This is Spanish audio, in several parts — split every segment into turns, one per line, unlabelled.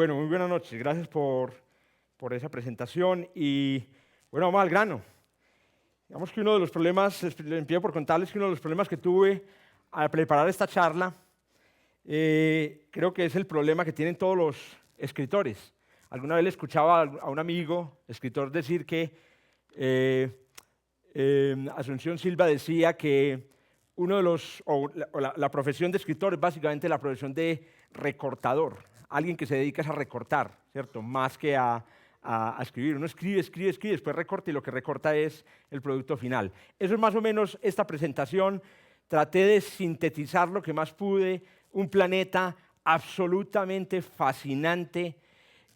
Bueno, muy buenas noches. Gracias por esa presentación. Y bueno, vamos al grano. Digamos que uno de los problemas, les empiezo por contarles que uno de los problemas que tuve al preparar esta charla, creo que es el problema que tienen todos los escritores. Alguna vez le escuchaba a un amigo, escritor, decir que Asunción Silva decía que uno de los, la profesión de escritor es básicamente la profesión de recortador, alguien que se dedica a recortar, ¿cierto? Más que a escribir. Uno escribe, escribe, escribe, después recorta y lo que recorta es el producto final. Eso es más o menos esta presentación. Traté de sintetizar lo que más pude, un planeta absolutamente fascinante,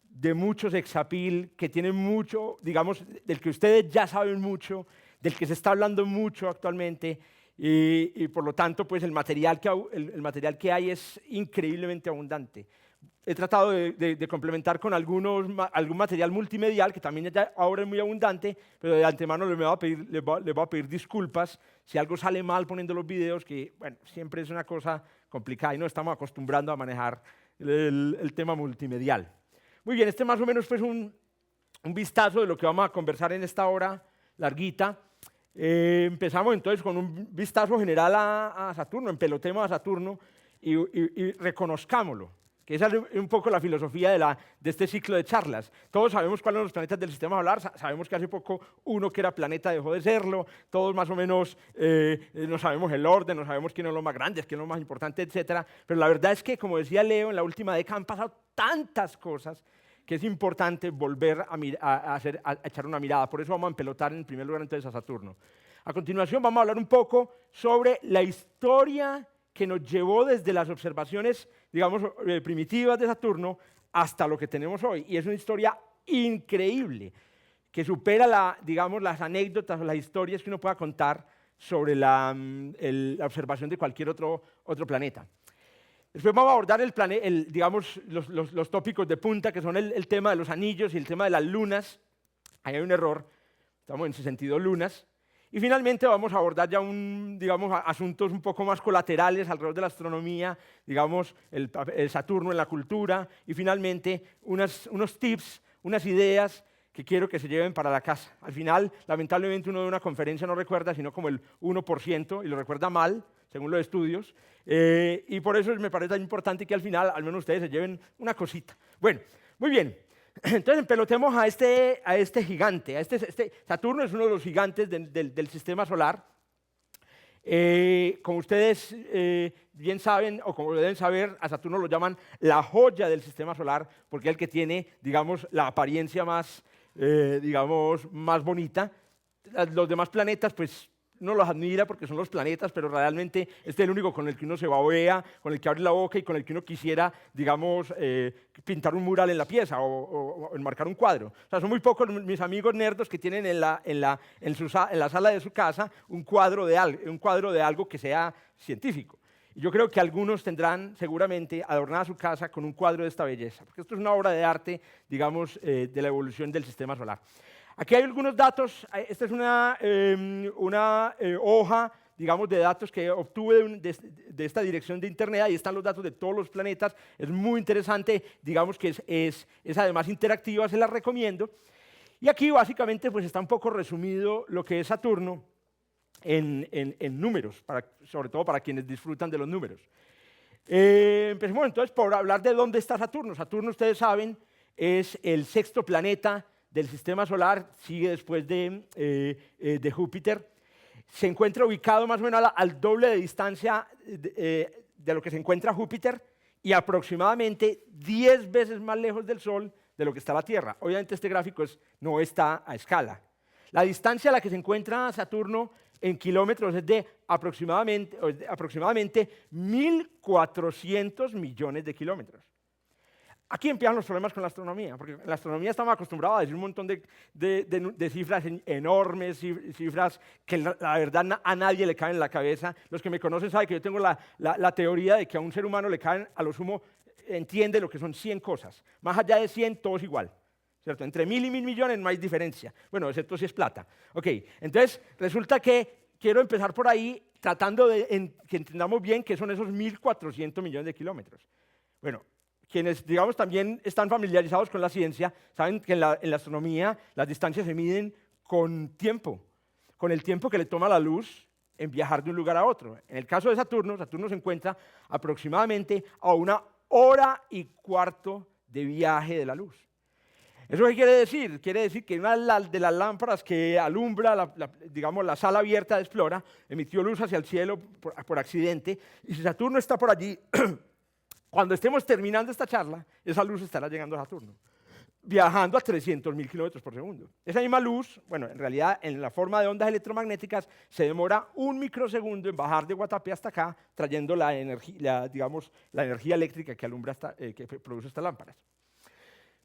de mucho sex appeal, que tiene mucho, digamos, del que ustedes ya saben mucho, del que se está hablando mucho actualmente, y por lo tanto, pues el material que hay es increíblemente abundante. He tratado de complementar con algún material multimedial, que también ya ahora es muy abundante, pero de antemano les voy a pedir disculpas si algo sale mal poniendo los videos, que bueno, siempre es una cosa complicada y no estamos acostumbrando a manejar el tema multimedial. Muy bien, este más o menos pues un vistazo de lo que vamos a conversar en esta hora larguita. Empezamos entonces con un vistazo general a Saturno, empelotemos a Saturno y reconozcámoslo, que esa es un poco la filosofía de este ciclo de charlas. Todos sabemos cuáles son los planetas del sistema solar, sabemos que hace poco uno que era planeta dejó de serlo, todos más o menos no sabemos el orden, no sabemos quiénes son los más grandes, quiénes son los más importantes, etc. Pero la verdad es que, como decía Leo, en la última década han pasado tantas cosas que es importante volver a echar una mirada. Por eso vamos a empelotar en primer lugar entonces a Saturno. A continuación vamos a hablar un poco sobre la historia que nos llevó desde las observaciones, digamos, primitivas de Saturno hasta lo que tenemos hoy. Y es una historia increíble, que supera digamos, las anécdotas o las historias que uno pueda contar sobre la observación de cualquier otro planeta. Después vamos a abordar digamos, los tópicos de punta, que son el tema de los anillos y el tema de las lunas. Ahí hay un error, estamos en ese sentido lunas. Y finalmente vamos a abordar ya digamos, asuntos un poco más colaterales alrededor de la astronomía, digamos, el Saturno en la cultura, y finalmente unos tips, unas ideas que quiero que se lleven para la casa. Al final, lamentablemente, uno de una conferencia no recuerda sino como el 1%, y lo recuerda mal, según los estudios, y por eso me parece tan importante que al final, al menos ustedes se lleven una cosita. Bueno, muy bien. Entonces empelotemos a este gigante. Saturno es uno de los gigantes del sistema solar. Como ustedes bien saben, o como deben saber, a Saturno lo llaman la joya del sistema solar, porque es el que tiene, digamos, la apariencia más, digamos, más bonita. Los demás planetas, pues, uno los admira porque son los planetas, pero realmente este es el único con el que uno se babea, con el que abre la boca y con el que uno quisiera, digamos, pintar un mural en la pieza o enmarcar un cuadro. O sea, son muy pocos mis amigos nerdos que tienen en la sala de su casa un cuadro de algo que sea científico. Y yo creo que algunos tendrán seguramente adornada su casa con un cuadro de esta belleza, porque esto es una obra de arte, digamos, de la evolución del sistema solar. Aquí hay algunos datos. Esta es una hoja, digamos, de datos que obtuve de esta dirección de internet. Ahí están los datos de todos los planetas. Es muy interesante, digamos que es además interactiva, se la recomiendo. Y aquí básicamente pues está un poco resumido lo que es Saturno en números, sobre todo para quienes disfrutan de los números. Empecemos entonces por hablar de dónde está Saturno. Saturno, ustedes saben, es el sexto planeta del sistema solar, sigue después de Júpiter. Se encuentra ubicado más o menos al doble de distancia de lo que se encuentra Júpiter y aproximadamente 10 veces más lejos del Sol de lo que está la Tierra. Obviamente este gráfico no está a escala. La distancia a la que se encuentra Saturno en kilómetros es de aproximadamente 1.400 millones de kilómetros. Aquí empiezan los problemas con la astronomía, porque en la astronomía estamos acostumbrados a decir un montón de cifras enormes, cifras que la verdad a nadie le caen en la cabeza. Los que me conocen saben que yo tengo la teoría de que a un ser humano le caen, a lo sumo, entiende lo que son 100 cosas. Más allá de 100, todo es igual, ¿cierto? Entre 1.000 y 1.000 millones no hay diferencia. Bueno, excepto si es plata. Ok, entonces resulta que quiero empezar por ahí tratando de que entendamos bien qué son esos 1.400 millones de kilómetros. Bueno, quienes, digamos, también están familiarizados con la ciencia, saben que en la astronomía las distancias se miden con tiempo, con el tiempo que le toma la luz en viajar de un lugar a otro. En el caso de Saturno, Saturno se encuentra aproximadamente a 1 hora y cuarto de viaje de la luz. ¿Eso qué quiere decir? Quiere decir que una de las lámparas que alumbra digamos, la sala abierta de Explora emitió luz hacia el cielo por accidente, y si Saturno está por allí, cuando estemos terminando esta charla, esa luz estará llegando a Saturno, viajando a 300.000 kilómetros por segundo. Esa misma luz, bueno, en realidad en la forma de ondas electromagnéticas, se demora 1 microsegundo en bajar de Guatapé hasta acá, trayendo la energía, digamos, la energía eléctrica que alumbra que produce estas lámparas.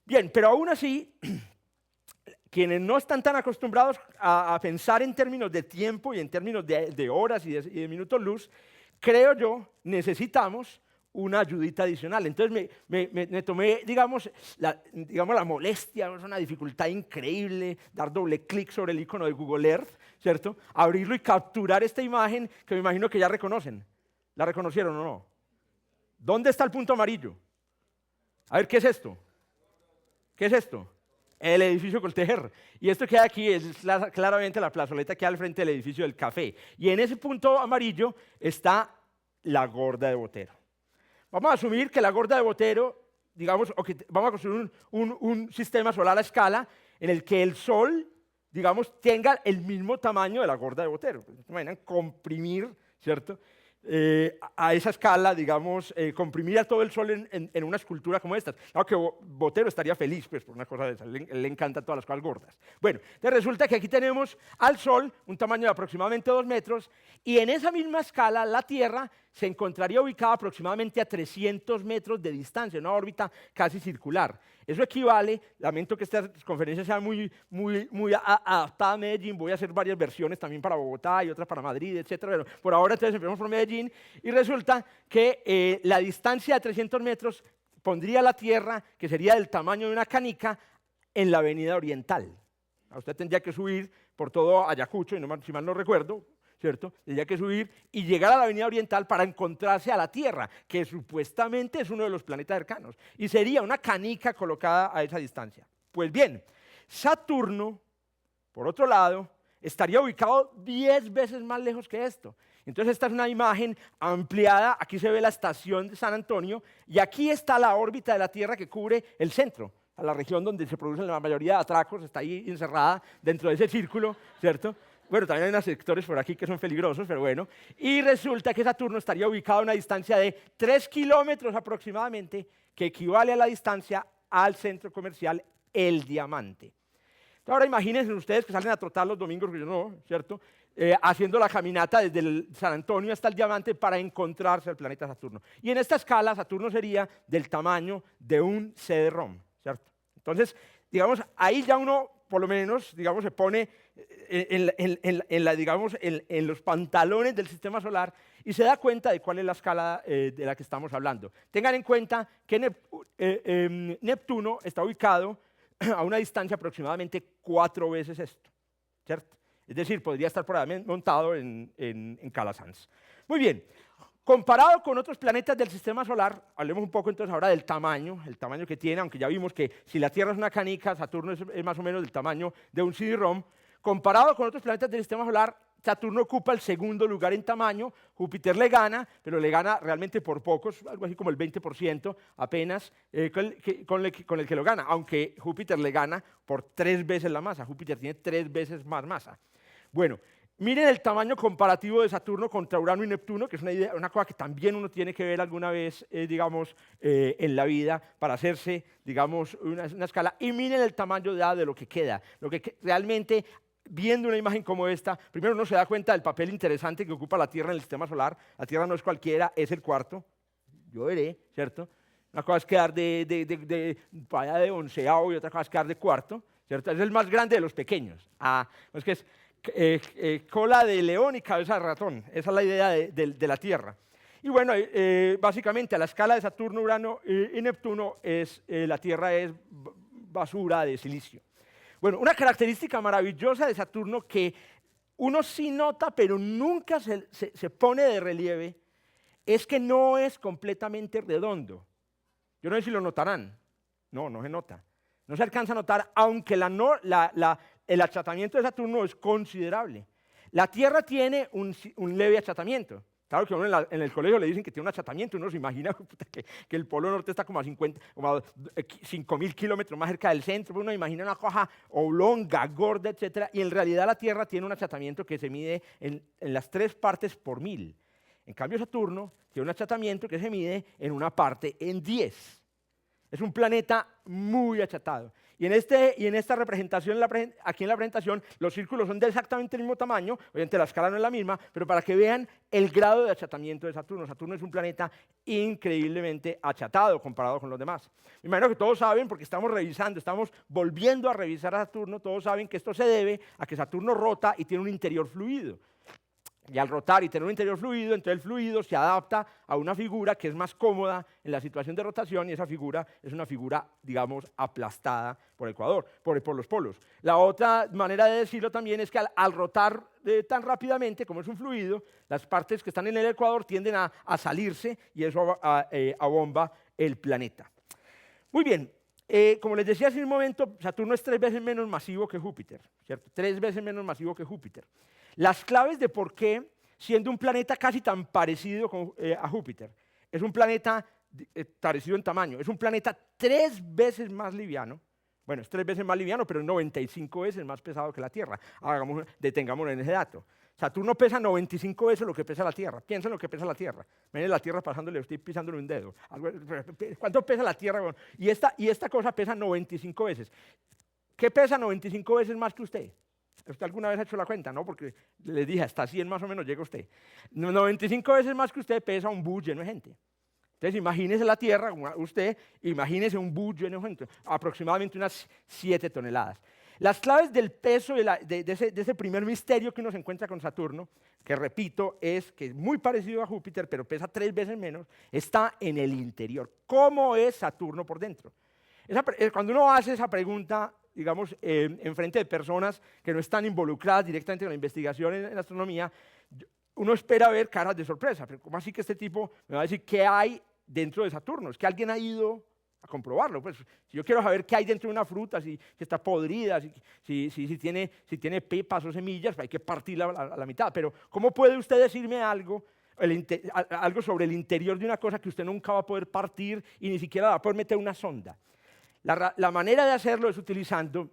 Bien, pero aún así, quienes no están tan acostumbrados a pensar en términos de tiempo y en términos de horas y de minutos luz, creo yo, necesitamos una ayudita adicional. Entonces me tomé, digamos, la molestia, es una dificultad increíble, dar doble clic sobre el icono de Google Earth, ¿cierto? Abrirlo y capturar esta imagen que me imagino que ya reconocen. ¿La reconocieron o no? ¿Dónde está el punto amarillo? A ver, ¿qué es esto? ¿Qué es esto? El edificio Coltejer. Y esto que hay aquí es claramente la plazoleta que hay al frente del edificio del café. Y en ese punto amarillo está la Gorda de Botero. Vamos a asumir que la Gorda de Botero, digamos, vamos a construir un sistema solar a escala en el que el Sol, digamos, tenga el mismo tamaño de la Gorda de Botero. ¿Se imaginan? Comprimir, ¿cierto? A esa escala, digamos, comprimir a todo el Sol en una escultura como esta. Claro que Botero estaría feliz, pues, por una cosa de esa. Le encantan todas las cosas gordas. Bueno, entonces resulta que aquí tenemos al Sol, un tamaño de aproximadamente 2 metros, y en esa misma escala la Tierra se encontraría ubicada aproximadamente a 300 metros de distancia, en una órbita casi circular. Eso equivale, lamento que esta conferencia sea muy adaptada a Medellín, voy a hacer varias versiones también para Bogotá y otras para Madrid, etc. Pero por ahora entonces empezamos por Medellín, y resulta que la distancia de 300 metros pondría la Tierra, que sería del tamaño de una canica, en la avenida Oriental. Usted tendría que subir por todo Ayacucho, si mal no recuerdo, ¿cierto? Tendría que subir y llegar a la avenida Oriental para encontrarse a la Tierra, que supuestamente es uno de los planetas cercanos, y sería una canica colocada a esa distancia. Pues bien, Saturno, por otro lado, estaría ubicado 10 veces más lejos que esto. Entonces esta es una imagen ampliada, aquí se ve la estación de San Antonio, y aquí está la órbita de la Tierra que cubre el centro, a la región donde se producen la mayoría de atracos, está ahí encerrada dentro de ese círculo, ¿cierto? Bueno, también hay unos sectores por aquí que son peligrosos, pero bueno. Y resulta que Saturno estaría ubicado a una distancia de 3 kilómetros aproximadamente, que equivale a la distancia al centro comercial El Diamante. Ahora imagínense ustedes que salen a trotar los domingos, que yo no, ¿cierto? Haciendo la caminata desde el San Antonio hasta el Diamante para encontrarse al planeta Saturno. Y en esta escala, Saturno sería del tamaño de un CD-ROM, ¿cierto? Entonces, digamos, ahí ya uno, por lo menos, digamos, se pone en los pantalones del sistema solar y se da cuenta de cuál es la escala de la que estamos hablando. Tengan en cuenta que Neptuno está ubicado a una distancia aproximadamente 4 veces esto, ¿cierto? Es decir, podría estar por ahí montado en Calasanz. Muy bien, comparado con otros planetas del sistema solar, hablemos un poco entonces ahora del tamaño, el tamaño que tiene, aunque ya vimos que si la Tierra es una canica, Saturno es más o menos del tamaño de un CD-ROM. Comparado con otros planetas del sistema solar, Saturno ocupa el segundo lugar en tamaño, Júpiter le gana, pero le gana realmente por pocos, algo así como el 20% apenas, con el que lo gana, aunque Júpiter le gana por 3 veces la masa, Júpiter tiene 3 veces más masa. Bueno, miren el tamaño comparativo de Saturno contra Urano y Neptuno, que es una cosa que también uno tiene que ver alguna vez, digamos, en la vida para hacerse, digamos, una escala. Y miren el tamaño de lo que queda, realmente. Viendo una imagen como esta, primero uno se da cuenta del papel interesante que ocupa la Tierra en el sistema solar. La Tierra no es cualquiera, es el cuarto. Yo veré, ¿cierto? Una cosa es quedar de 11avo y otra cosa es quedar de cuarto, ¿cierto? Es el más grande de los pequeños. Es que es cola de león y cabeza de ratón. Esa es la idea de la Tierra. Y bueno, básicamente a la escala de Saturno, Urano y Neptuno, la Tierra es basura de silicio. Bueno, una característica maravillosa de Saturno que uno sí nota, pero nunca se pone de relieve, es que no es completamente redondo. Yo no sé si lo notarán. No, no se nota. No se alcanza a notar, aunque el achatamiento de Saturno es considerable. La Tierra tiene un leve achatamiento. Claro que a uno en el colegio le dicen que tiene un achatamiento, uno se imagina que el Polo Norte está como a 5.000 kilómetros más cerca del centro, uno imagina una cosa oblonga, gorda, etc. Y en realidad la Tierra tiene un achatamiento que se mide en las 3 partes por 1000. En cambio Saturno tiene un achatamiento que se mide en una parte en 10. Es un planeta muy achatado. Y en esta representación, aquí en la presentación, los círculos son de exactamente el mismo tamaño, obviamente la escala no es la misma, pero para que vean el grado de achatamiento de Saturno. Saturno es un planeta increíblemente achatado comparado con los demás. Me imagino que todos saben, porque estamos volviendo a revisar a Saturno, todos saben que esto se debe a que Saturno rota y tiene un interior fluido. Y al rotar y tener un interior fluido, entonces el fluido se adapta a una figura que es más cómoda en la situación de rotación y esa figura es una figura, digamos, aplastada por el ecuador, por los polos. La otra manera de decirlo también es que al rotar tan rápidamente, como es un fluido, las partes que están en el ecuador tienden a salirse y eso abomba el planeta. Muy bien. Como les decía hace un momento, Saturno es 3 veces menos masivo que Júpiter, ¿cierto? 3 veces menos masivo que Júpiter. Las claves de por qué, siendo un planeta casi tan parecido a Júpiter, es un planeta parecido en tamaño, es un planeta 3 veces más liviano. Bueno, es 3 veces más liviano, pero es 95 veces más pesado que la Tierra. Detengámonos en ese dato. Saturno pesa 95 veces lo que pesa la Tierra. Piensa en lo que pesa la Tierra. Miren la Tierra pasándole, estoy pisándole un dedo. ¿Cuánto pesa la Tierra? Y esta cosa pesa 95 veces. ¿Qué pesa 95 veces más que usted? ¿Usted alguna vez ha hecho la cuenta? No, porque le dije, hasta 100 más o menos llega usted. 95 veces más que usted pesa un bus lleno de gente. Entonces imagínese la Tierra, imagínese un bus lleno de gente, aproximadamente unas 7 toneladas. Las claves del peso de ese primer misterio que uno se encuentra con Saturno, que repito, es que es muy parecido a Júpiter, pero pesa 3 veces menos, está en el interior. ¿Cómo es Saturno por dentro? Cuando uno hace esa pregunta, digamos, en frente de personas que no están involucradas directamente en la investigación en astronomía, uno espera ver caras de sorpresa. Pero ¿cómo así que este tipo me va a decir qué hay dentro de Saturno? Es que alguien ha ido a comprobarlo. Pues, si yo quiero saber qué hay dentro de una fruta, si está podrida, si tiene pepas o semillas, hay que partirla a la mitad. Pero ¿cómo puede usted decirme algo sobre el interior de una cosa que usted nunca va a poder partir y ni siquiera va a poder meter una sonda? La manera de hacerlo es utilizando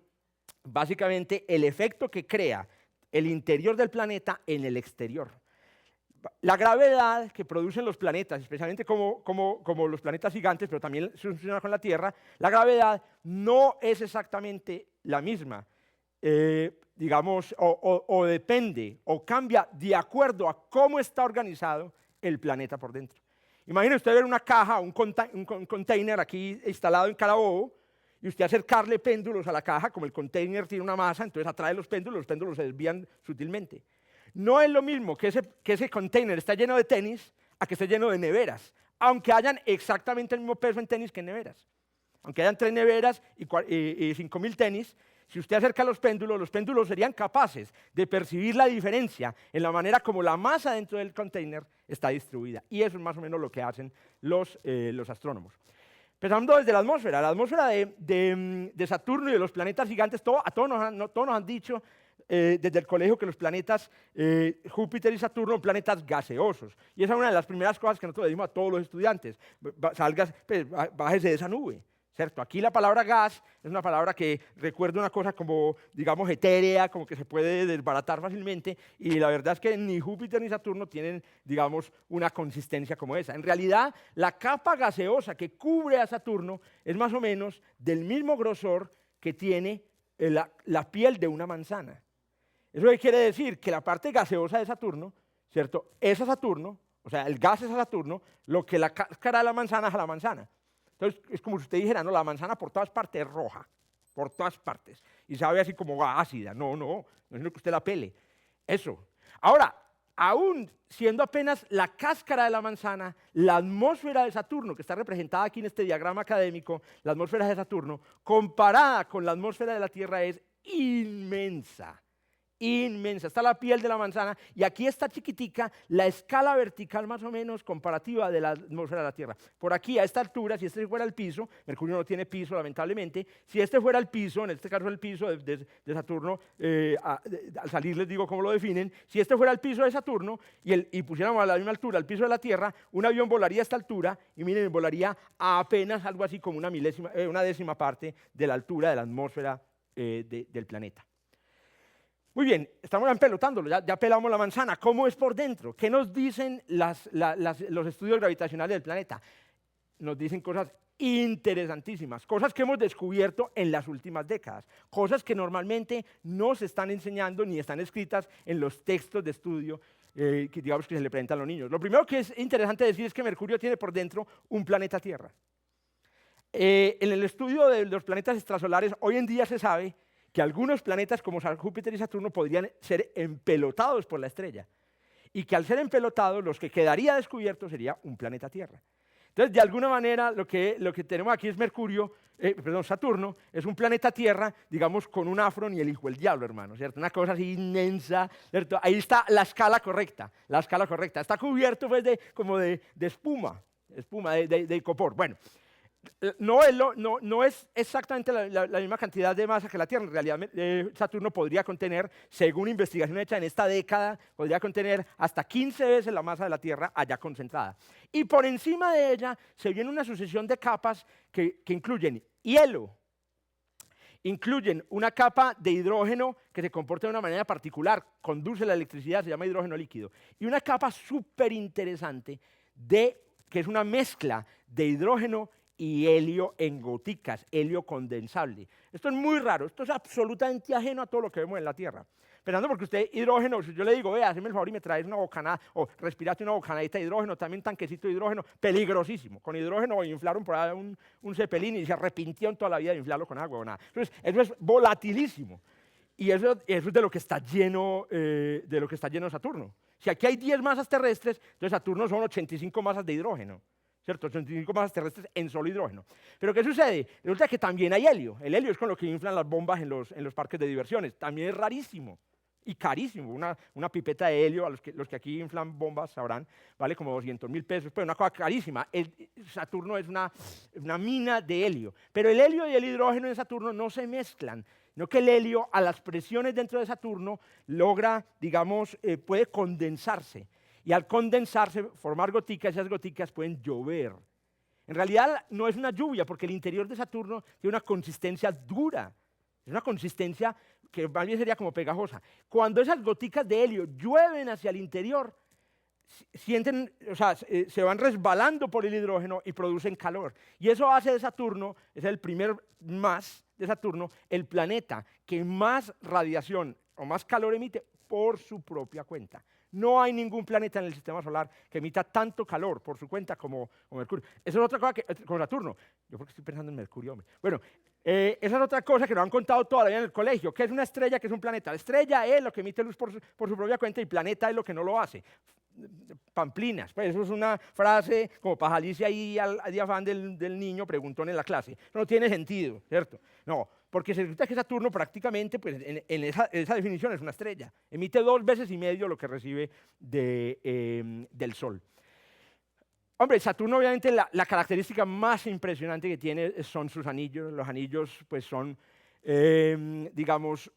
básicamente el efecto que crea el interior del planeta en el exterior. La gravedad que producen los planetas, especialmente como los planetas gigantes, pero también funciona con la Tierra, la gravedad no es exactamente la misma, digamos, o depende, o cambia de acuerdo a cómo está organizado el planeta por dentro. Imagine usted ver una caja, un container aquí instalado en Carabobo, y usted acercarle péndulos a la caja, como el container tiene una masa, entonces atrae los péndulos se desvían sutilmente. No es lo mismo que ese container está lleno de tenis a que esté lleno de neveras, aunque hayan exactamente el mismo peso en tenis que en neveras. Aunque hayan 3 neveras y 5.000 tenis, si usted acerca los péndulos serían capaces de percibir la diferencia en la manera como la masa dentro del container está distribuida. Y eso es más o menos lo que hacen los astrónomos. Empezando desde la atmósfera de Saturno y de los planetas gigantes, todos nos han dicho desde el colegio que los planetas Júpiter y Saturno son planetas gaseosos. Y esa es una de las primeras cosas que nosotros le decimos a todos los estudiantes. Bájese de esa nube. ¿Cierto? Aquí la palabra gas es una palabra que recuerda una cosa como, digamos, etérea, como que se puede desbaratar fácilmente, y la verdad es que ni Júpiter ni Saturno tienen, digamos, una consistencia como esa. En realidad, la capa gaseosa que cubre a Saturno es más o menos del mismo grosor que tiene la piel de una manzana. ¿Eso qué quiere decir? Que la parte gaseosa de Saturno, ¿cierto? Es a Saturno, o sea, el gas es a Saturno, lo que la cáscara de la manzana es a la manzana. Entonces, es como si usted dijera, no, la manzana por todas partes es roja, por todas partes, y sabe así como ácida. No es lo que usted la pele. Eso. Ahora, aún siendo apenas la cáscara de la manzana, la atmósfera de Saturno, que está representada aquí en este diagrama académico, la atmósfera de Saturno, comparada con la atmósfera de la Tierra es inmensa, inmensa. Está la piel de la manzana y aquí está chiquitica la escala vertical más o menos comparativa de la atmósfera de la Tierra. Por aquí, a esta altura, si este fuera el piso, Mercurio no tiene piso lamentablemente, si este fuera el piso, en este caso el piso de Saturno, al salir les digo cómo lo definen, si este fuera el piso de Saturno y pusiéramos a la misma altura el piso de la Tierra, un avión volaría a esta altura y miren, volaría a apenas algo así como una décima parte de la altura de la atmósfera del planeta. Muy bien, estamos empelotándolo, ya pelamos la manzana. ¿Cómo es por dentro? ¿Qué nos dicen los estudios gravitacionales del planeta? Nos dicen cosas interesantísimas, cosas que hemos descubierto en las últimas décadas, cosas que normalmente no se están enseñando ni están escritas en los textos de estudio que digamos que se le presentan a los niños. Lo primero que es interesante decir es que Mercurio tiene por dentro un planeta Tierra. En el estudio de los planetas extrasolares, hoy en día se sabe que algunos planetas como Júpiter y Saturno podrían ser empelotados por la estrella y que al ser empelotados, los que quedaría descubierto sería un planeta Tierra. Entonces, de alguna manera, lo que tenemos aquí es Saturno, es un planeta Tierra, digamos, con un afro ni el hijo del diablo, hermano, ¿cierto? Una cosa así inmensa, ¿cierto? Ahí está la escala correcta, Está cubierto, pues, como de espuma, de icopor. Bueno, no es exactamente la misma cantidad de masa que la Tierra. En realidad, Saturno podría contener, según investigación hecha en esta década, podría contener hasta 15 veces la masa de la Tierra allá concentrada. Y por encima de ella se viene una sucesión de capas que incluyen hielo, incluyen una capa de hidrógeno que se comporta de una manera particular, conduce la electricidad, se llama hidrógeno líquido, y una capa súper interesante que es una mezcla de hidrógeno y helio en goticas, helio condensable. Esto es muy raro, esto es absolutamente ajeno a todo lo que vemos en la Tierra. Pensando porque usted hidrógeno, si yo le digo, vea, hazme el favor y me traes una bocanada, o respirate una bocanadita de hidrógeno, también un tanquecito de hidrógeno, peligrosísimo. Con hidrógeno inflaron por ahí un cepelín y se arrepintieron toda la vida de inflarlo con agua o nada. Entonces, eso es volatilísimo. Y eso es de lo que está lleno, Saturno. Si aquí hay 10 masas terrestres, entonces Saturno son 85 masas de hidrógeno. ¿Cierto? 85 masas terrestres en solo hidrógeno. Pero ¿qué sucede? Resulta que también hay helio. El helio es con lo que inflan las bombas en los parques de diversiones. También es rarísimo y carísimo. Una pipeta de helio, los que aquí inflan bombas sabrán, vale como 200.000 pesos. Pues una cosa carísima. Saturno es una mina de helio. Pero el helio y el hidrógeno en Saturno no se mezclan. No que el helio, a las presiones dentro de Saturno, logra, digamos, puede condensarse. Y al condensarse, formar goticas, esas goticas pueden llover. En realidad no es una lluvia, porque el interior de Saturno tiene una consistencia dura. Es una consistencia que más bien sería como pegajosa. Cuando esas goticas de helio llueven hacia el interior, se van resbalando por el hidrógeno y producen calor. Y eso hace de Saturno, es el primer más de Saturno, el planeta que más radiación o más calor emite por su propia cuenta. No hay ningún planeta en el sistema solar que emita tanto calor por su cuenta como Mercurio. Esa es otra cosa con Saturno. Yo porque estoy pensando en Mercurio, hombre. Bueno, esa es otra cosa que nos han contado toda la vida en el colegio. ¿Qué es una estrella? ¿Qué es un planeta? La estrella es lo que emite luz por su propia cuenta y planeta es lo que no lo hace. Pamplinas, pues eso es una frase como para salirse ahí al afán del niño preguntón en la clase. No tiene sentido, ¿cierto? No, porque se resulta que Saturno prácticamente, pues en esa definición es una estrella. Emite 2 veces y medio lo que recibe del Sol. Hombre, Saturno obviamente la característica más impresionante que tiene son sus anillos. Los anillos pues son, digamos,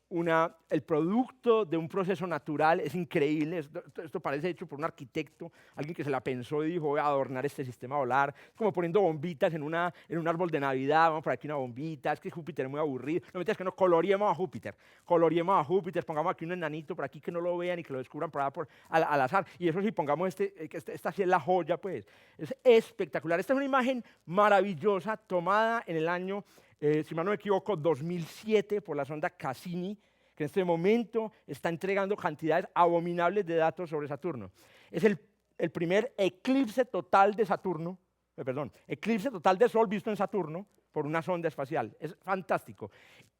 el producto de un proceso natural. Es increíble, esto parece hecho por un arquitecto, alguien que se la pensó y dijo, voy a adornar este sistema solar, como poniendo bombitas en un árbol de Navidad, vamos por aquí una bombita, es que Júpiter es muy aburrido, no metas que no, coloreemos a Júpiter, pongamos aquí un enanito por aquí que no lo vean y que lo descubran por allá al azar, y eso sí, pongamos esta sí es la joya, pues, es espectacular. Esta es una imagen maravillosa tomada en el año, si mal no me equivoco, 2007 por la sonda Cassini, que en este momento está entregando cantidades abominables de datos sobre Saturno. Es el primer eclipse total de Saturno, eclipse total de Sol visto en Saturno por una sonda espacial. Es fantástico.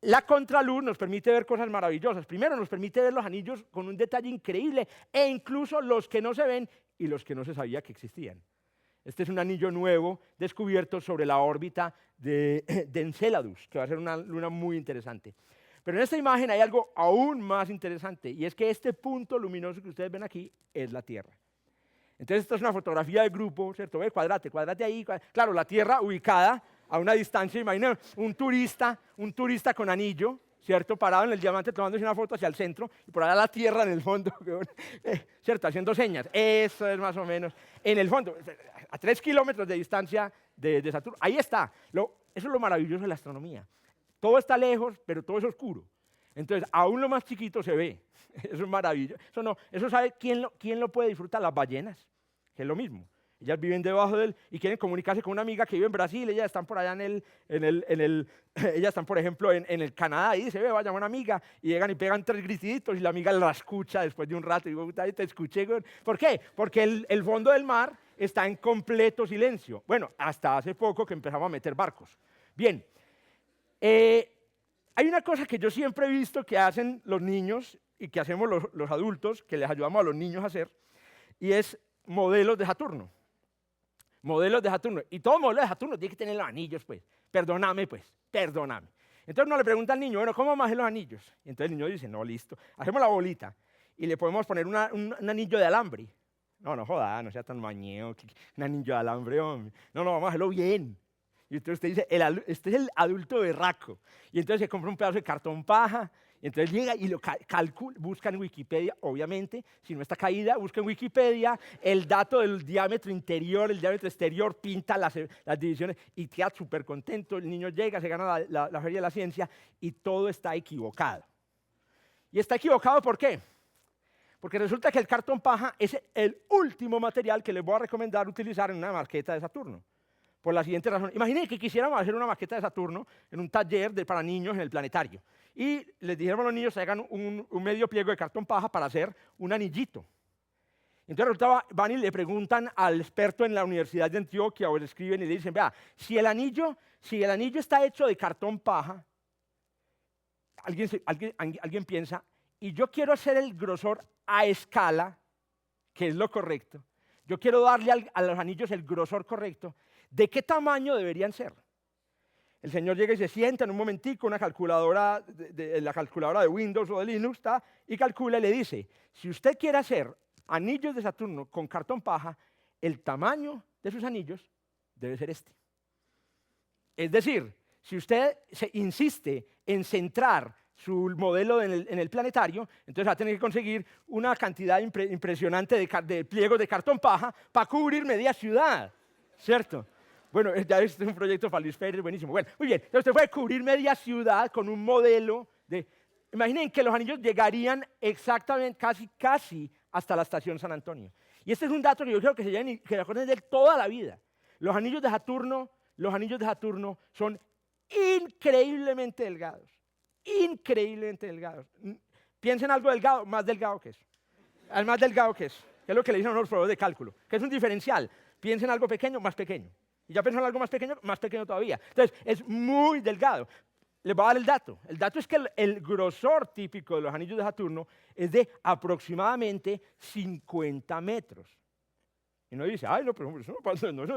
La contraluz nos permite ver cosas maravillosas. Primero, nos permite ver los anillos con un detalle increíble e incluso los que no se ven y los que no se sabía que existían. Este es un anillo nuevo descubierto sobre la órbita de Enceladus, que va a ser una luna muy interesante. Pero en esta imagen hay algo aún más interesante, y es que este punto luminoso que ustedes ven aquí es la Tierra. Entonces, esta es una fotografía de grupo, ¿cierto? Ve, cuadrate ahí. Claro, la Tierra ubicada a una distancia, imaginen un turista con anillo, ¿cierto? Parado en el diamante tomándose una foto hacia el centro, y por allá la Tierra en el fondo, ¿cierto? Haciendo señas. Eso es más o menos. En el fondo, a 3 kilómetros de distancia de Saturno. Ahí está. Eso es lo maravilloso de la astronomía. Todo está lejos, pero todo es oscuro. Entonces, aún lo más chiquito se ve. Eso es maravilloso. Eso sabe quién lo puede disfrutar, las ballenas, que es lo mismo. Ellas viven debajo de él y quieren comunicarse con una amiga que vive en Brasil. Ellas están por allá ellas están, por ejemplo, en el Canadá y dice, ve, vaya una amiga, y llegan y pegan 3 grititos y la amiga la escucha después de un rato. Y digo, te escuché. ¿Por qué? Porque el fondo del mar está en completo silencio. Bueno, hasta hace poco que empezamos a meter barcos. Bien. Hay una cosa que yo siempre he visto que hacen los niños y que hacemos los adultos, que les ayudamos a los niños a hacer, y es modelos de Saturno. Modelos de Saturno. Y todo modelo de Saturno tiene que tener los anillos, pues. Perdóname. Entonces uno le pregunta al niño, bueno, ¿cómo vamos a hacer los anillos? Y entonces el niño dice, no, listo. Hacemos la bolita y le podemos poner un anillo de alambre. No joda, no sea tan mañeo, un anillo de alambre, hombre. No, vamos a hacerlo bien. Y entonces usted dice, este es el adulto berraco. Y entonces se compra un pedazo de cartón paja, y entonces llega y lo calcula, busca en Wikipedia, obviamente, si no está caída, busca en Wikipedia el dato del diámetro interior, el diámetro exterior, pinta las divisiones y queda súper contento. El niño llega, se gana la Feria de la Ciencia y todo está equivocado. ¿Y está equivocado por qué? Porque resulta que el cartón paja es el último material que les voy a recomendar utilizar en una maqueta de Saturno. Por la siguiente razón. Imaginen que quisiéramos hacer una maqueta de Saturno en un taller para niños en el planetario. Y les dijéramos a los niños que hagan un medio pliego de cartón paja para hacer un anillito. Entonces resulta, van y le preguntan al experto en la Universidad de Antioquia o le escriben y le dicen, vea, si el anillo está hecho de cartón paja, alguien piensa, y yo quiero hacer el grosor a escala, que es lo correcto, yo quiero darle a los anillos el grosor correcto, ¿de qué tamaño deberían ser? El señor llega y se sienta en un momentico, una calculadora, la calculadora de Windows o de Linux, y calcula y le dice, si usted quiere hacer anillos de Saturno con cartón paja, el tamaño de sus anillos debe ser este. Es decir, si usted insiste en centrar su modelo en el planetario, entonces va a tener que conseguir una cantidad impresionante de pliegos de cartón paja para cubrir media ciudad, ¿cierto? Bueno, ya este es un proyecto para Luis Pérez, buenísimo. Bueno, muy bien, entonces usted puede cubrir media ciudad con un modelo de... Imaginen que los anillos llegarían exactamente, casi hasta la estación San Antonio. Y este es un dato que yo creo que se acuerden de él toda la vida. Los anillos de Saturno son increíblemente delgados. Increíblemente delgados. Piensen algo delgado, más delgado que eso. Al más delgado que eso, que es lo que le dicen a los profesores de cálculo, que es un diferencial. Piensen algo pequeño, más pequeño. Y ya pensó en algo más pequeño todavía. Entonces, es muy delgado. Les voy a dar el dato. El dato es que el grosor típico de los anillos de Saturno es de aproximadamente 50 metros. Y uno dice, ay, no, pero eso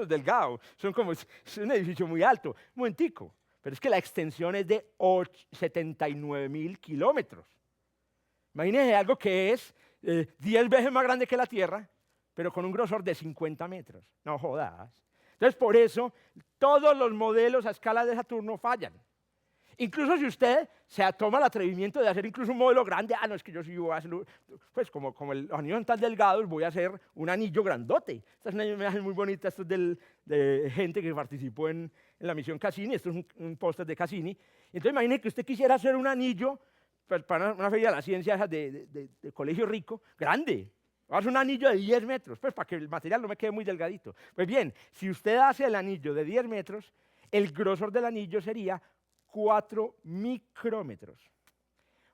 es delgado. Es un edificio muy alto. Un momentico. Pero es que la extensión es de 79.000 kilómetros. Imagínense algo que es 10 veces más grande que la Tierra, pero con un grosor de 50 metros. No jodas. Entonces, por eso, todos los modelos a escala de Saturno fallan. Incluso si usted se toma el atrevimiento de hacer incluso un modelo grande, no, es que yo sí voy a hacerlo, pues como los anillos son tan delgados, voy a hacer un anillo grandote. Esta es una imagen muy bonita, esto es de gente que participó en la misión Cassini, esto es un póster de Cassini. Entonces, imagine que usted quisiera hacer un anillo pues, para una feria de la ciencia de colegio rico, grande. Voy a hacer un anillo de 10 metros, pues para que el material no me quede muy delgadito. Pues bien, si usted hace el anillo de 10 metros, el grosor del anillo sería 4 micrómetros.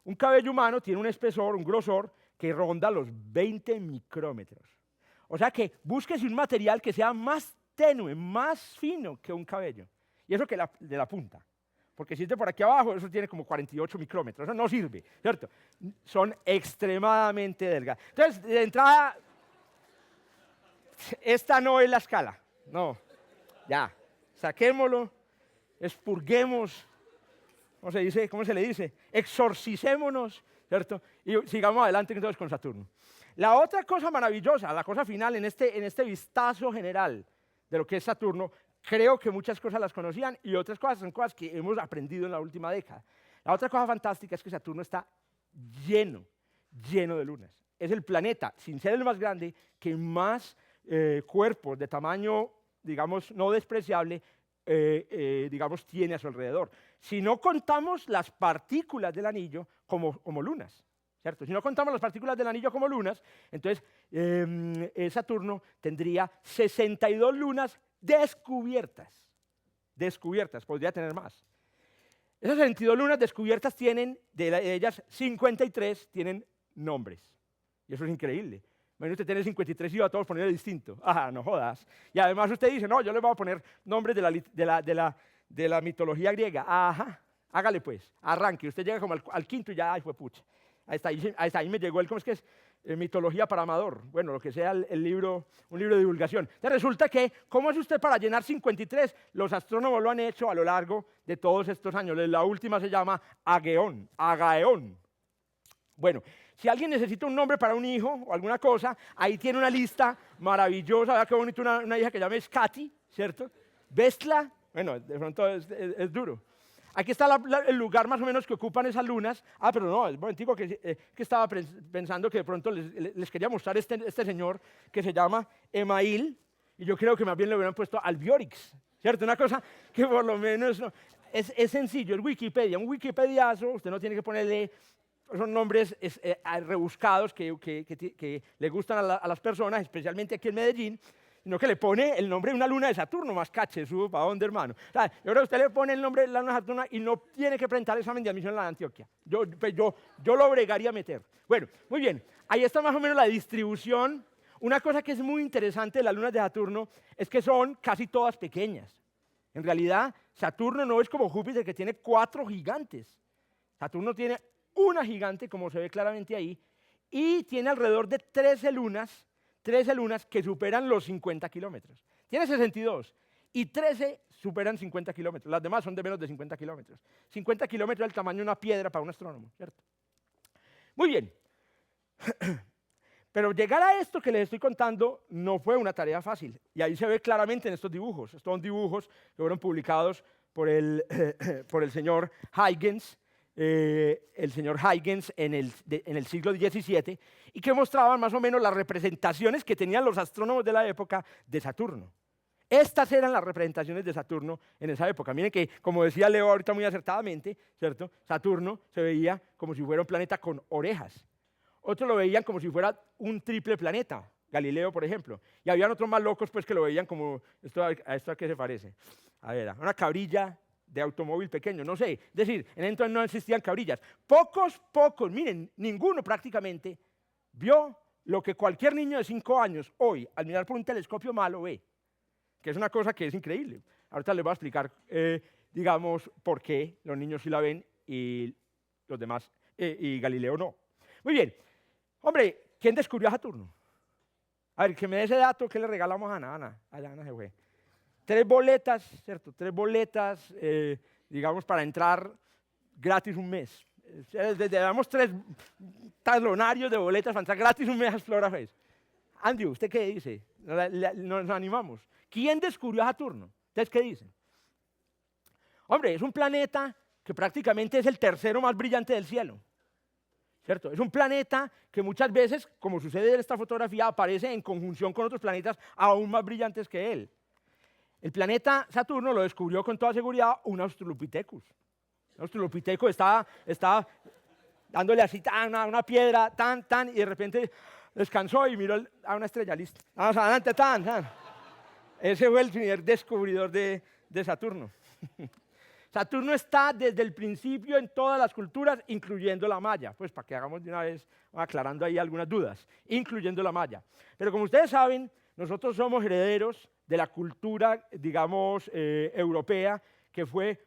Un cabello humano tiene un espesor, un grosor, que ronda los 20 micrómetros. O sea que búsquese un material que sea más tenue, más fino que un cabello. Y eso que de la punta. Porque si es de por aquí abajo, eso tiene como 48 micrómetros. Eso no sirve, ¿cierto? Son extremadamente delgados. Entonces, de entrada, esta no es la escala. No, ya. Saquémoslo, expurguemos. ¿cómo se le dice? Exorcicémonos, ¿cierto? Y sigamos adelante entonces con Saturno. La otra cosa maravillosa, la cosa final en este vistazo general de lo que es Saturno, creo que muchas cosas las conocían y otras cosas son cosas que hemos aprendido en la última década. La otra cosa fantástica es que Saturno está lleno de lunas. Es el planeta, sin ser el más grande, que más cuerpos de tamaño, digamos, no despreciable, digamos, tiene a su alrededor. Si no contamos las partículas del anillo como lunas, ¿cierto? Si no contamos las partículas del anillo como lunas, entonces Saturno tendría 62 lunas descubiertas. Descubiertas, podría tener más. Esas 22 lunas descubiertas tienen, de ellas 53 tienen nombres. Y eso es increíble. Imagínate usted tener 53 y va a todos ponerle distinto. Ah, no jodas. Y además usted dice, no, yo le voy a poner nombres de la mitología griega. Ajá, hágale pues, arranque. Usted llega como al quinto y ya, ay, fue pucha. Ahí está, ahí me llegó ¿cómo es que es? Mitología para amador. Bueno, lo que sea un libro de divulgación. Entonces resulta que, ¿cómo es usted para llenar 53? Los astrónomos lo han hecho a lo largo de todos estos años. La última se llama Agaeón. Bueno, si alguien necesita un nombre para un hijo o alguna cosa, ahí tiene una lista maravillosa. Vea qué bonito una hija que llama Katy, ¿cierto? Vestla, bueno, de pronto es duro. Aquí está el lugar más o menos que ocupan esas lunas. Ah, pero no, es momentico que estaba pensando que de pronto les quería mostrar este señor que se llama Email, y yo creo que más bien le hubieran puesto Albiorix, ¿cierto? Una cosa que por lo menos no, es sencillo, es Wikipedia, un Wikipediazo, usted no tiene que ponerle, son nombres rebuscados que le gustan a las personas, especialmente aquí en Medellín, sino que le pone el nombre de una luna de Saturno, más cache, ¿para dónde, hermano? O sea, yo creo que usted le pone el nombre de la luna de Saturno y no tiene que presentar el examen de admisión en la de Antioquia. Yo lo bregaría a meter. Bueno, muy bien, ahí está más o menos la distribución. Una cosa que es muy interesante de las lunas de Saturno es que son casi todas pequeñas. En realidad, Saturno no es como Júpiter, que tiene 4 gigantes. Saturno tiene una gigante, como se ve claramente ahí, y tiene alrededor de 13 lunas que superan los 50 kilómetros. Tiene 62 y 13 superan 50 kilómetros. Las demás son de menos de 50 kilómetros. 50 kilómetros es el tamaño de una piedra para un astrónomo, ¿cierto? Muy bien. Pero llegar a esto que les estoy contando no fue una tarea fácil. Y ahí se ve claramente en estos dibujos. Estos son dibujos que fueron publicados por el señor Huygens, en el siglo XVII, y que mostraban más o menos las representaciones que tenían los astrónomos de la época de Saturno. Estas eran las representaciones de Saturno en esa época. Miren que, como decía Leo ahorita muy acertadamente, ¿cierto? Saturno se veía como si fuera un planeta con orejas. Otros lo veían como si fuera un triple planeta, Galileo, por ejemplo. Y habían otros más locos pues, que lo veían como, ¿a esto a qué se parece? A ver, a una cabrilla de automóvil pequeño, no sé. Es decir, en entonces no existían cabrillas. Pocos, miren, ninguno prácticamente vio lo que cualquier niño de 5 años hoy, al mirar por un telescopio malo, ve. Que es una cosa que es increíble. Ahorita les voy a explicar, digamos, por qué los niños sí la ven y los demás, y Galileo no. Muy bien. Hombre, ¿quién descubrió a Saturno? A ver, que me dé ese dato, ¿qué le regalamos a Ana? Ana, Ana se fue. 3 boletas, ¿cierto? 3 boletas, digamos, para entrar gratis un mes. Le damos 3 talonarios de boletas para entrar gratis un mes a Explora Fest. Andrew, ¿usted qué dice? Nos animamos. ¿Quién descubrió a Saturno? ¿Ustedes qué dicen? Hombre, es un planeta que prácticamente es el tercero más brillante del cielo. ¿Cierto? Es un planeta que muchas veces, como sucede en esta fotografía, aparece en conjunción con otros planetas aún más brillantes que él. El planeta Saturno lo descubrió con toda seguridad un Australopithecus. Un Australopithecus estaba dándole así una piedra, y de repente descansó y miró a una estrella, listo. Vamos adelante, Ese fue el primer descubridor de Saturno. Saturno está desde el principio en todas las culturas, incluyendo la maya. Pues para que hagamos de una vez, aclarando ahí algunas dudas, incluyendo la maya. Pero como ustedes saben, nosotros somos herederos de la cultura, digamos, europea, que fue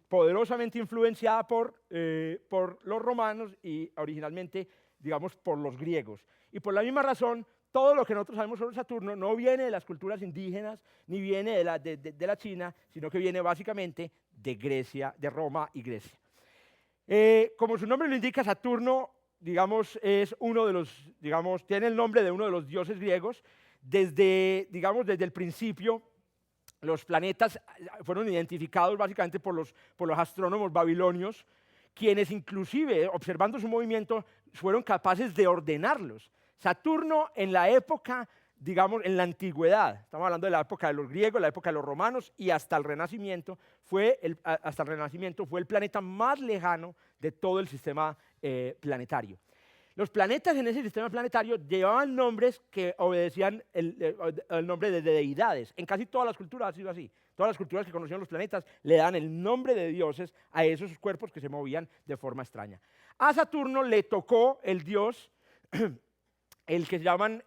poderosamente influenciada por los romanos y originalmente, digamos, por los griegos. Y por la misma razón, todo lo que nosotros sabemos sobre Saturno no viene de las culturas indígenas, ni viene de la China, sino que viene básicamente de Grecia, de Roma y Grecia. Como su nombre lo indica, Saturno, digamos, es uno de los, digamos, tiene el nombre de uno de los dioses griegos. Desde el principio, los planetas fueron identificados básicamente por los astrónomos babilonios, quienes inclusive, observando su movimiento, fueron capaces de ordenarlos. Saturno en la época, digamos, en la antigüedad, estamos hablando de la época de los griegos, la época de los romanos y hasta el Renacimiento, fue el planeta más lejano de todo el sistema planetario. Los planetas en ese sistema planetario llevaban nombres que obedecían el nombre de deidades. En casi todas las culturas ha sido así. Todas las culturas que conocían los planetas le dan el nombre de dioses a esos cuerpos que se movían de forma extraña. A Saturno le tocó el dios, el que llaman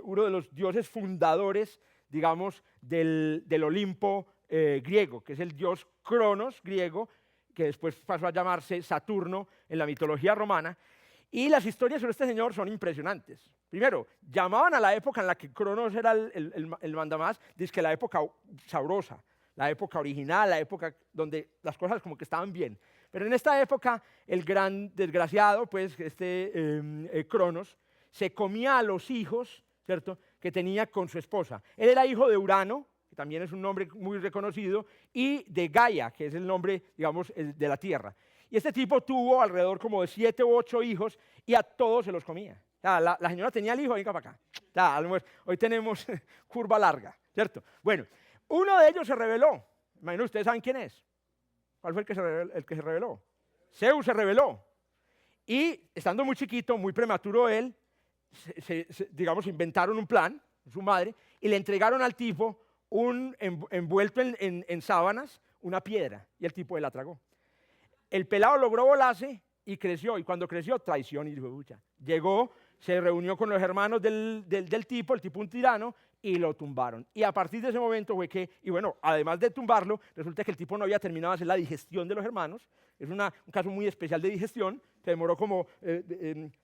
uno de los dioses fundadores, digamos, del Olimpo griego, que es el dios Cronos griego, que después pasó a llamarse Saturno en la mitología romana. Y las historias sobre este señor son impresionantes. Primero, llamaban a la época en la que Cronos era el mandamás, dizque la época sabrosa, la época original, la época donde las cosas como que estaban bien. Pero en esta época, el gran desgraciado, pues, Cronos, se comía a los hijos, ¿cierto?, que tenía con su esposa. Él era hijo de Urano, que también es un nombre muy reconocido, y de Gaia, que es el nombre, digamos, de la Tierra. Y este tipo tuvo alrededor como de 7 u 8 hijos y a todos se los comía. La señora tenía el hijo, venga para acá. Hoy tenemos curva larga, ¿cierto? Bueno, uno de ellos se rebeló. Imagino, ustedes saben quién es. ¿Cuál fue el que se rebeló? Zeus se rebeló. Y estando muy chiquito, muy prematuro él, digamos, inventaron un plan, su madre, y le entregaron al tipo envuelto en sábanas una piedra. Y el tipo la tragó. El pelado logró volarse y creció, y cuando creció, traición y dijo, pucha. Llegó, se reunió con los hermanos del tipo, el tipo un tirano, y lo tumbaron. Y a partir de ese momento fue que, y bueno, además de tumbarlo, resulta que el tipo no había terminado de hacer la digestión de los hermanos, es un caso muy especial de digestión, se demoró como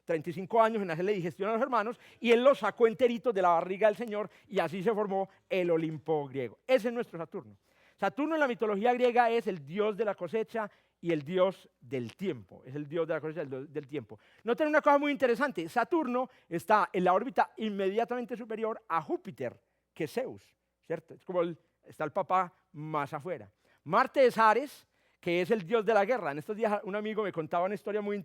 35 años en hacer la digestión a los hermanos, y él los sacó enteritos de la barriga del Señor, y así se formó el Olimpo griego. Ese es nuestro Saturno. Saturno en la mitología griega es el dios de la cosecha y el dios del tiempo, es el dios de la cosecha del tiempo. Noten una cosa muy interesante, Saturno está en la órbita inmediatamente superior a Júpiter, que es Zeus, ¿cierto? Es como está el papá más afuera. Marte es Ares, que es el dios de la guerra. En estos días un amigo me contaba una historia muy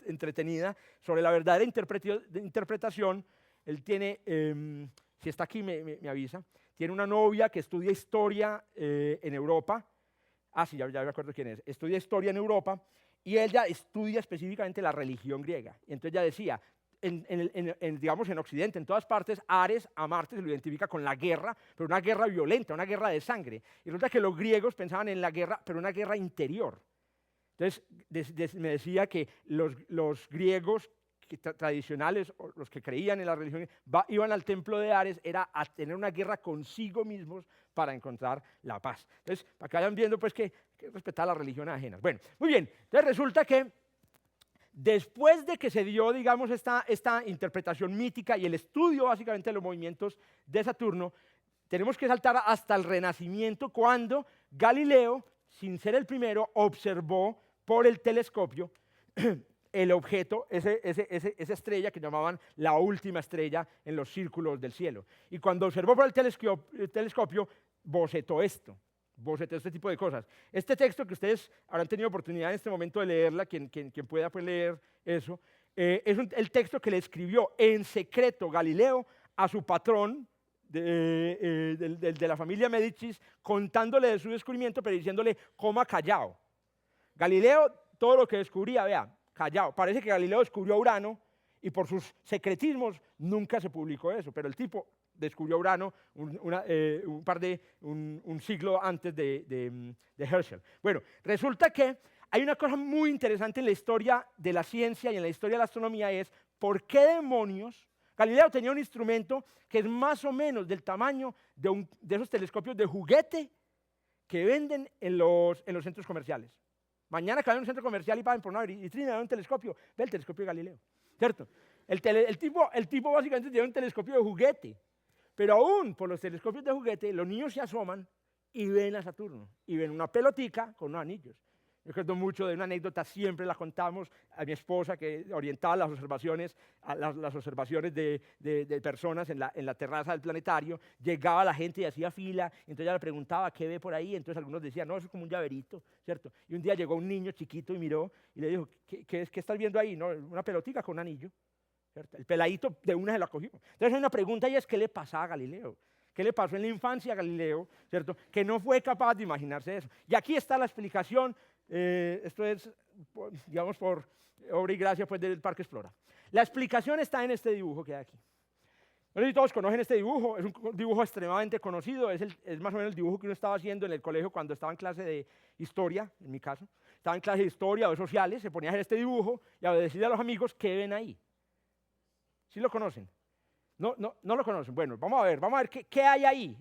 entretenida sobre la verdadera interpretación. Él tiene, si está aquí me avisa, tiene una novia que estudia historia en Europa. Sí, ya me acuerdo quién es. Estudia historia en Europa y ella estudia específicamente la religión griega. Y entonces ella decía, digamos en Occidente, en todas partes, Ares a Marte se lo identifica con la guerra, pero una guerra violenta, una guerra de sangre. Y resulta que los griegos pensaban en la guerra, pero una guerra interior. Entonces me decía que los griegos tradicionales, o los que creían en la religión, iban al templo de Ares, era a tener una guerra consigo mismos para encontrar la paz. Entonces, para que vayan viendo, pues, que respetar las religiones ajenas. Bueno, muy bien. Entonces, resulta que después de que se dio, digamos, esta interpretación mítica y el estudio, básicamente, de los movimientos de Saturno, tenemos que saltar hasta el Renacimiento, cuando Galileo, sin ser el primero, observó por el telescopio el objeto, esa estrella que llamaban la última estrella en los círculos del cielo. Y cuando observó por el telescopio, bocetó este tipo de cosas. Este texto que ustedes habrán tenido oportunidad en este momento de leerla, quien pueda pues leer eso, es el texto que le escribió en secreto Galileo a su patrón de la familia Medicis, contándole de su descubrimiento, pero diciéndole, coma callado. Galileo, todo lo que descubría, vea, callado. Parece que Galileo descubrió Urano y por sus secretismos nunca se publicó eso, pero el tipo descubrió Urano un siglo antes de Herschel. Bueno, resulta que hay una cosa muy interesante en la historia de la ciencia y en la historia de la astronomía, es ¿por qué demonios? Galileo tenía un instrumento que es más o menos del tamaño de esos telescopios de juguete que venden en los centros comerciales. Mañana que vayan a un centro comercial y paguen por una vitrina de un telescopio, ve el telescopio de Galileo, ¿cierto? El tipo básicamente tiene un telescopio de juguete, pero aún por los telescopios de juguete los niños se asoman y ven a Saturno, y ven una pelotica con unos anillos. Me acuerdo mucho de una anécdota, siempre la contamos a mi esposa, que orientaba las observaciones, las observaciones de personas en la terraza del planetario. Llegaba la gente y hacía fila, entonces ella le preguntaba, ¿qué ve por ahí? Entonces algunos decían, no, eso es como un llaverito, ¿cierto? Y un día llegó un niño chiquito y miró y le dijo, ¿qué estás viendo ahí? No, una pelotica con un anillo, ¿cierto? El peladito de una se la cogió. Entonces hay una pregunta y es, ¿qué le pasaba a Galileo? ¿Qué le pasó en la infancia a Galileo, ¿cierto? Que no fue capaz de imaginarse eso. Y aquí está la explicación. Esto es, digamos, por obra y gracia pues, del Parque Explora. La explicación está en este dibujo que hay aquí. No sé si todos conocen este dibujo, es un dibujo extremadamente conocido, es más o menos el dibujo que uno estaba haciendo en el colegio cuando estaba en clase de historia, en mi caso. Estaba en clase de historia o de sociales, se ponía a hacer este dibujo y a decirle a los amigos qué ven ahí. ¿Sí lo conocen? No lo conocen. Bueno, vamos a ver qué hay ahí.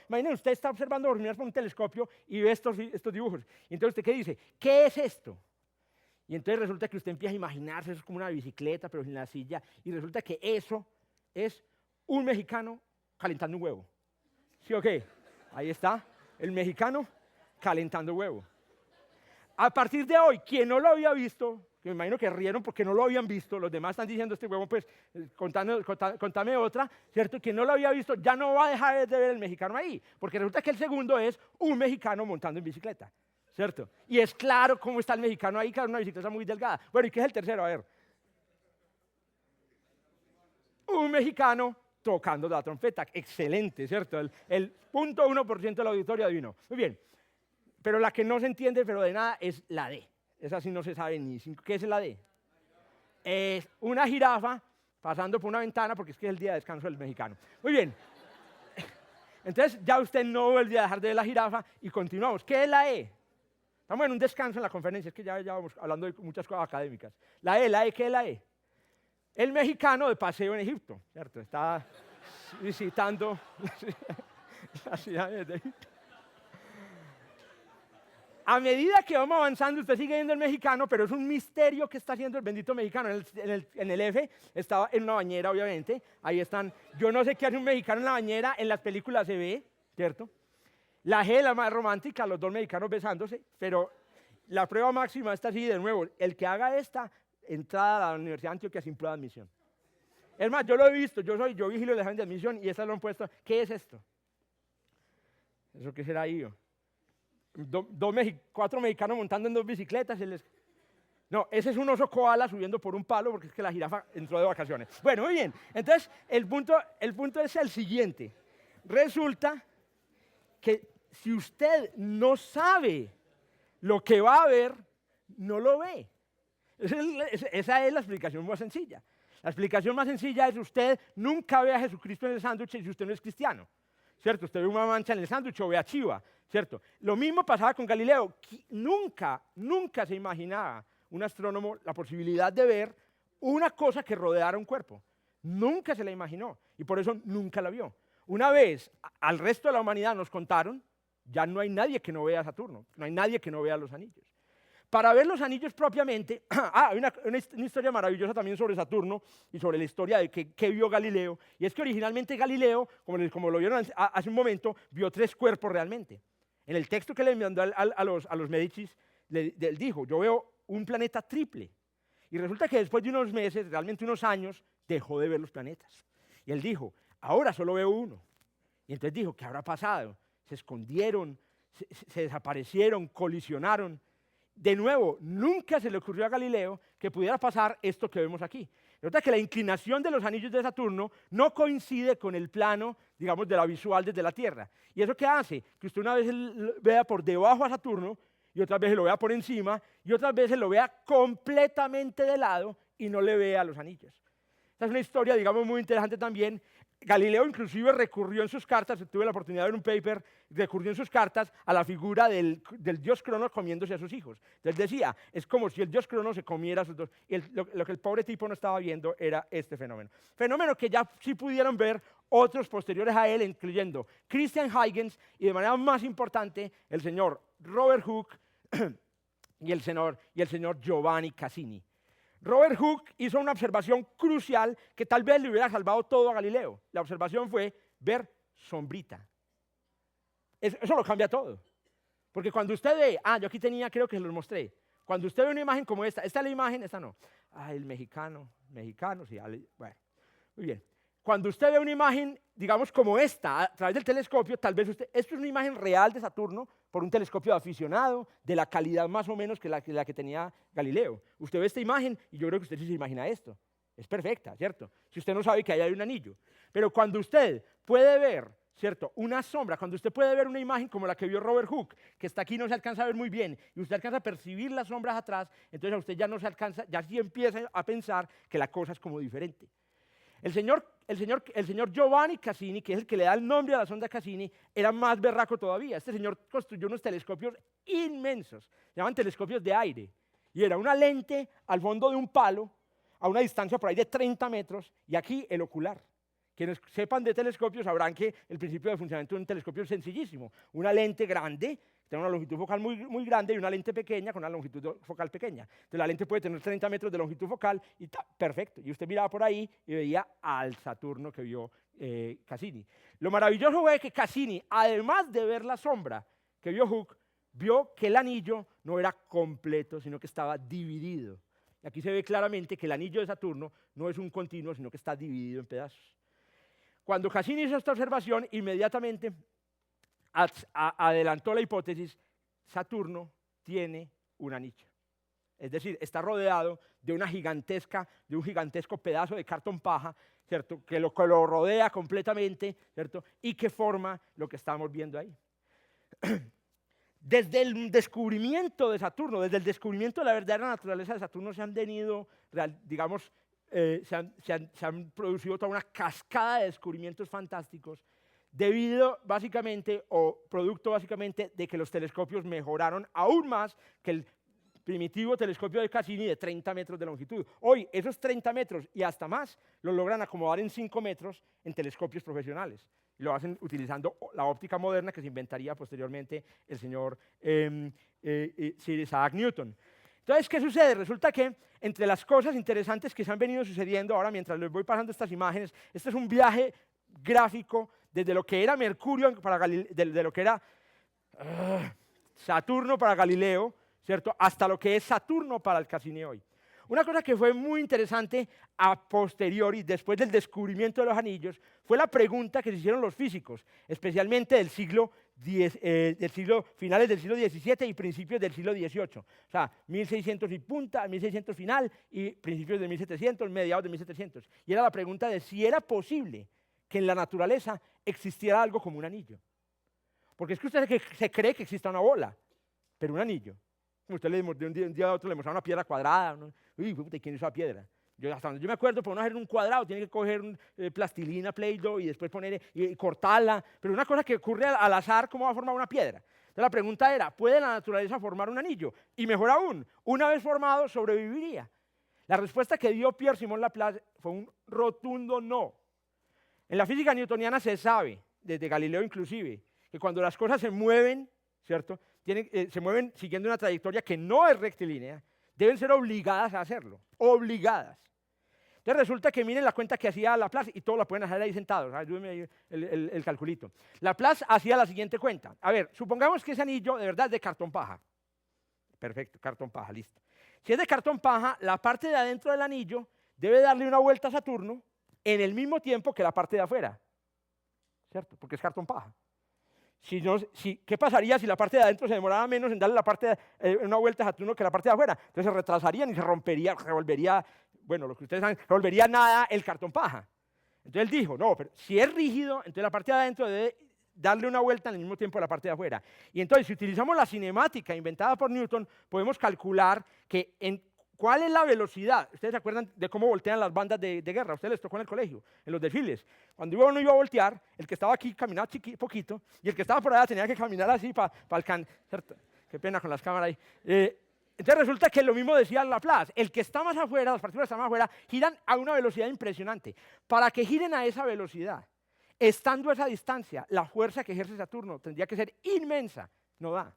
Imaginen, usted está observando hormigas por un telescopio y ve estos dibujos. Y entonces, ¿usted qué dice? ¿Qué es esto? Y entonces resulta que usted empieza a imaginarse, eso es como una bicicleta, pero sin la silla. Y resulta que eso es un mexicano calentando un huevo. ¿Sí o qué? Ahí está, el mexicano calentando huevo. A partir de hoy, quien no lo había visto, que me imagino que rieron porque no lo habían visto, los demás están diciendo este huevo, pues contame otra, ¿cierto? Quien no lo había visto ya no va a dejar de ver el mexicano ahí, porque resulta que el segundo es un mexicano montando en bicicleta, ¿cierto? Y es claro cómo está el mexicano ahí, claro, una bicicleta muy delgada. Bueno, ¿y qué es el tercero? A ver. Un mexicano tocando la trompeta, excelente, ¿cierto? El 0.1% de la auditorio adivinó. Muy bien, pero la que no se entiende, pero de nada, es la D. Esa sí no se sabe ni. ¿Qué es la D? Es una jirafa pasando por una ventana porque es que es el día de descanso del mexicano. Muy bien. Entonces ya usted no vuelve a dejar de ver la jirafa y continuamos. ¿Qué es la E? Estamos en un descanso en la conferencia, es que ya vamos hablando de muchas cosas académicas. La E, ¿qué es la E? El mexicano de paseo en Egipto, ¿cierto? Está visitando las ciudades de Egipto. A medida que vamos avanzando, usted sigue viendo el mexicano, pero es un misterio que está haciendo el bendito mexicano. En el F estaba en una bañera, obviamente. Ahí están. Yo no sé qué hace un mexicano en la bañera, en las películas se ve, ¿cierto? La G, la más romántica, los dos mexicanos besándose, pero la prueba máxima está así, de nuevo. El que haga esta entrada a la Universidad de Antioquia sin prueba de admisión. Es más, yo lo he visto, yo vigilo el examen de admisión y estas lo han puesto. ¿Qué es esto? ¿Eso qué será ahí? 4 mexicanos montando en 2 bicicletas. No, ese es un oso koala subiendo por un palo porque es que la jirafa entró de vacaciones. Bueno, muy bien. Entonces, el punto es el siguiente. Resulta que si usted no sabe lo que va a ver, no lo ve. Esa es la explicación más sencilla. La explicación más sencilla es usted nunca ve a Jesucristo en el sándwich si usted no es cristiano. ¿Cierto? Usted ve una mancha en el sándwich o ve a Chiva, ¿cierto? Lo mismo pasaba con Galileo. Nunca se imaginaba un astrónomo la posibilidad de ver una cosa que rodeara un cuerpo. Nunca se la imaginó y por eso nunca la vio. Una vez al resto de la humanidad nos contaron, ya no hay nadie que no vea a Saturno, no hay nadie que no vea los anillos. Para ver los anillos propiamente, hay una historia maravillosa también sobre Saturno y sobre la historia de que vio Galileo. Y es que originalmente Galileo, como lo vieron hace un momento, vio 3 cuerpos realmente. En el texto que le mandó a los Medicis, él dijo, yo veo un planeta triple. Y resulta que después de unos meses, realmente unos años, dejó de ver los planetas. Y él dijo, ahora solo veo uno. Y entonces dijo, ¿qué habrá pasado? Se escondieron, se desaparecieron, colisionaron. De nuevo, nunca se le ocurrió a Galileo que pudiera pasar esto que vemos aquí. Nota que la inclinación de los anillos de Saturno no coincide con el plano, digamos, de la visual desde la Tierra. ¿Y eso qué hace? Que usted una vez vea por debajo a Saturno y otras veces lo vea por encima y otras veces lo vea completamente de lado y no le vea los anillos. Esta es una historia, digamos, muy interesante también. Galileo inclusive recurrió en sus cartas, tuve la oportunidad de ver un paper, recurrió en sus cartas a la figura del dios Cronos comiéndose a sus hijos. Entonces decía, es como si el dios Cronos se comiera a sus dos. Y lo que el pobre tipo no estaba viendo era este fenómeno. Fenómeno que ya sí pudieron ver otros posteriores a él, incluyendo Christian Huygens y de manera más importante el señor Robert Hooke y el señor Giovanni Cassini. Robert Hooke hizo una observación crucial que tal vez le hubiera salvado todo a Galileo. La observación fue ver sombrita. Eso lo cambia todo. Porque cuando usted ve, yo aquí tenía, creo que se los mostré, cuando usted ve una imagen como esta es la imagen, esta no, el mexicano, sí, bueno, muy bien. Cuando usted ve una imagen, digamos, como esta, a través del telescopio, tal vez esto es una imagen real de Saturno por un telescopio de aficionado, de la calidad más o menos que la que tenía Galileo. Usted ve esta imagen y yo creo que usted sí se imagina esto. Es perfecta, ¿cierto? Si usted no sabe que ahí hay un anillo. Pero cuando usted puede ver, ¿cierto?, una sombra, cuando usted puede ver una imagen como la que vio Robert Hooke, que está aquí no se alcanza a ver muy bien, y usted alcanza a percibir las sombras atrás, entonces a usted ya no se alcanza, ya sí empieza a pensar que la cosa es como diferente. El señor Giovanni Cassini, que es el que le da el nombre a la sonda Cassini, era más berraco todavía. Este señor construyó unos telescopios inmensos, se llaman telescopios de aire, y era una lente al fondo de un palo, a una distancia por ahí de 30 metros, y aquí el ocular. Quienes sepan de telescopios sabrán que el principio de funcionamiento de un telescopio es sencillísimo. Una lente grande, tiene una longitud focal muy grande, y una lente pequeña con una longitud focal pequeña. Entonces la lente puede tener 30 metros de longitud focal, y perfecto. Y usted miraba por ahí y veía al Saturno que vio Cassini. Lo maravilloso fue que Cassini, además de ver la sombra que vio Hooke, vio que el anillo no era completo, sino que estaba dividido. Y aquí se ve claramente que el anillo de Saturno no es un continuo, sino que está dividido en pedazos. Cuando Cassini hizo esta observación, inmediatamente adelantó la hipótesis: Saturno tiene un anillo. Es decir, está rodeado de un gigantesco pedazo de cartón paja, ¿cierto?, que lo rodea completamente, ¿cierto?, y que forma lo que estamos viendo ahí. Desde el descubrimiento de Saturno, desde el descubrimiento de la verdadera naturaleza de Saturno, se han venido, digamos, se han producido toda una cascada de descubrimientos fantásticos debido básicamente, o producto básicamente, de que los telescopios mejoraron aún más que el primitivo telescopio de Cassini de 30 metros de longitud. Hoy esos 30 metros y hasta más los logran acomodar en 5 metros en telescopios profesionales. Y lo hacen utilizando la óptica moderna que se inventaría posteriormente el señor Sir Isaac Newton. Entonces, ¿qué sucede? Resulta que entre las cosas interesantes que se han venido sucediendo ahora, mientras les voy pasando estas imágenes, este es un viaje gráfico desde lo que era Mercurio, de lo que era Saturno para Galileo, ¿cierto?, hasta lo que es Saturno para el Cassini hoy. Una cosa que fue muy interesante a posteriori, después del descubrimiento de los anillos, fue la pregunta que se hicieron los físicos, especialmente finales del siglo XVII y principios del siglo XVIII. O sea, 1600 y punta, 1600 final y principios de 1700, mediados de 1700. Y era la pregunta de si era posible que en la naturaleza existiera algo como un anillo. Porque es que usted se cree que exista una bola, pero un anillo. Como usted de un día a otro le mostraba una piedra cuadrada. ¿No? Uy, ¿quién hizo la piedra? Hasta donde yo me acuerdo, para uno hacer un cuadrado tiene que coger plastilina, Play-Doh y después poner y cortarla. Pero una cosa que ocurre al azar, ¿cómo va a formar una piedra? Entonces la pregunta era, ¿puede la naturaleza formar un anillo? Y mejor aún, una vez formado, ¿sobreviviría? La respuesta que dio Pierre-Simon Laplace fue un rotundo no. En la física newtoniana se sabe, desde Galileo inclusive, que cuando las cosas se mueven, ¿cierto?, se mueven siguiendo una trayectoria que no es rectilínea, deben ser obligadas a hacerlo, obligadas. Entonces resulta que miren la cuenta que hacía Laplace, y todos la pueden hacer ahí sentados, ayúdenme ahí el calculito. Laplace hacía la siguiente cuenta. A ver, supongamos que ese anillo de verdad es de cartón paja. Perfecto, cartón paja, listo. Si es de cartón paja, la parte de adentro del anillo debe darle una vuelta a Saturno en el mismo tiempo que la parte de afuera, ¿cierto? Porque es cartón paja. ¿Qué pasaría si la parte de adentro se demorara menos en darle una vuelta a Saturno que la parte de afuera? Entonces se retrasarían y se revolvería, bueno, lo que ustedes saben, revolvería nada el cartón paja. Entonces él dijo, no, pero si es rígido, entonces la parte de adentro debe darle una vuelta al mismo tiempo a la parte de afuera. Y entonces, si utilizamos la cinemática inventada por Newton, podemos calcular que ¿cuál es la velocidad? Ustedes se acuerdan de cómo voltean las bandas de guerra. A ustedes les tocó en el colegio, en los desfiles. Cuando uno iba a voltear, el que estaba aquí caminaba poquito y el que estaba por allá tenía que caminar así para ¿cierto? Qué pena con las cámaras ahí. Entonces resulta que lo mismo decía Laplace. El que está más afuera, las partículas que están más afuera, giran a una velocidad impresionante. Para que giren a esa velocidad, estando a esa distancia, la fuerza que ejerce Saturno tendría que ser inmensa. No da.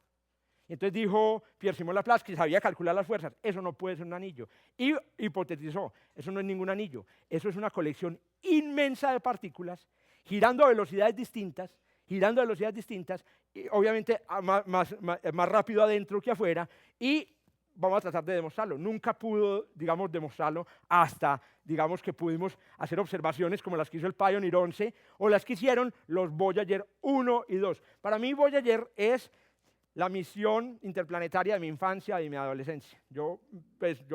Y entonces dijo Pierre-Simon Laplace, que sabía calcular las fuerzas, eso no puede ser un anillo. Y hipotetizó, eso no es ningún anillo, eso es una colección inmensa de partículas girando a velocidades distintas girando a velocidades distintas, y obviamente más rápido adentro que afuera, y vamos a tratar de demostrarlo. Nunca pudo, digamos, demostrarlo hasta, digamos, que pudimos hacer observaciones como las que hizo el Pioneer 11 o las que hicieron los Voyager 1 y 2. Para mí Voyager es la misión interplanetaria de mi infancia y de mi adolescencia. Yo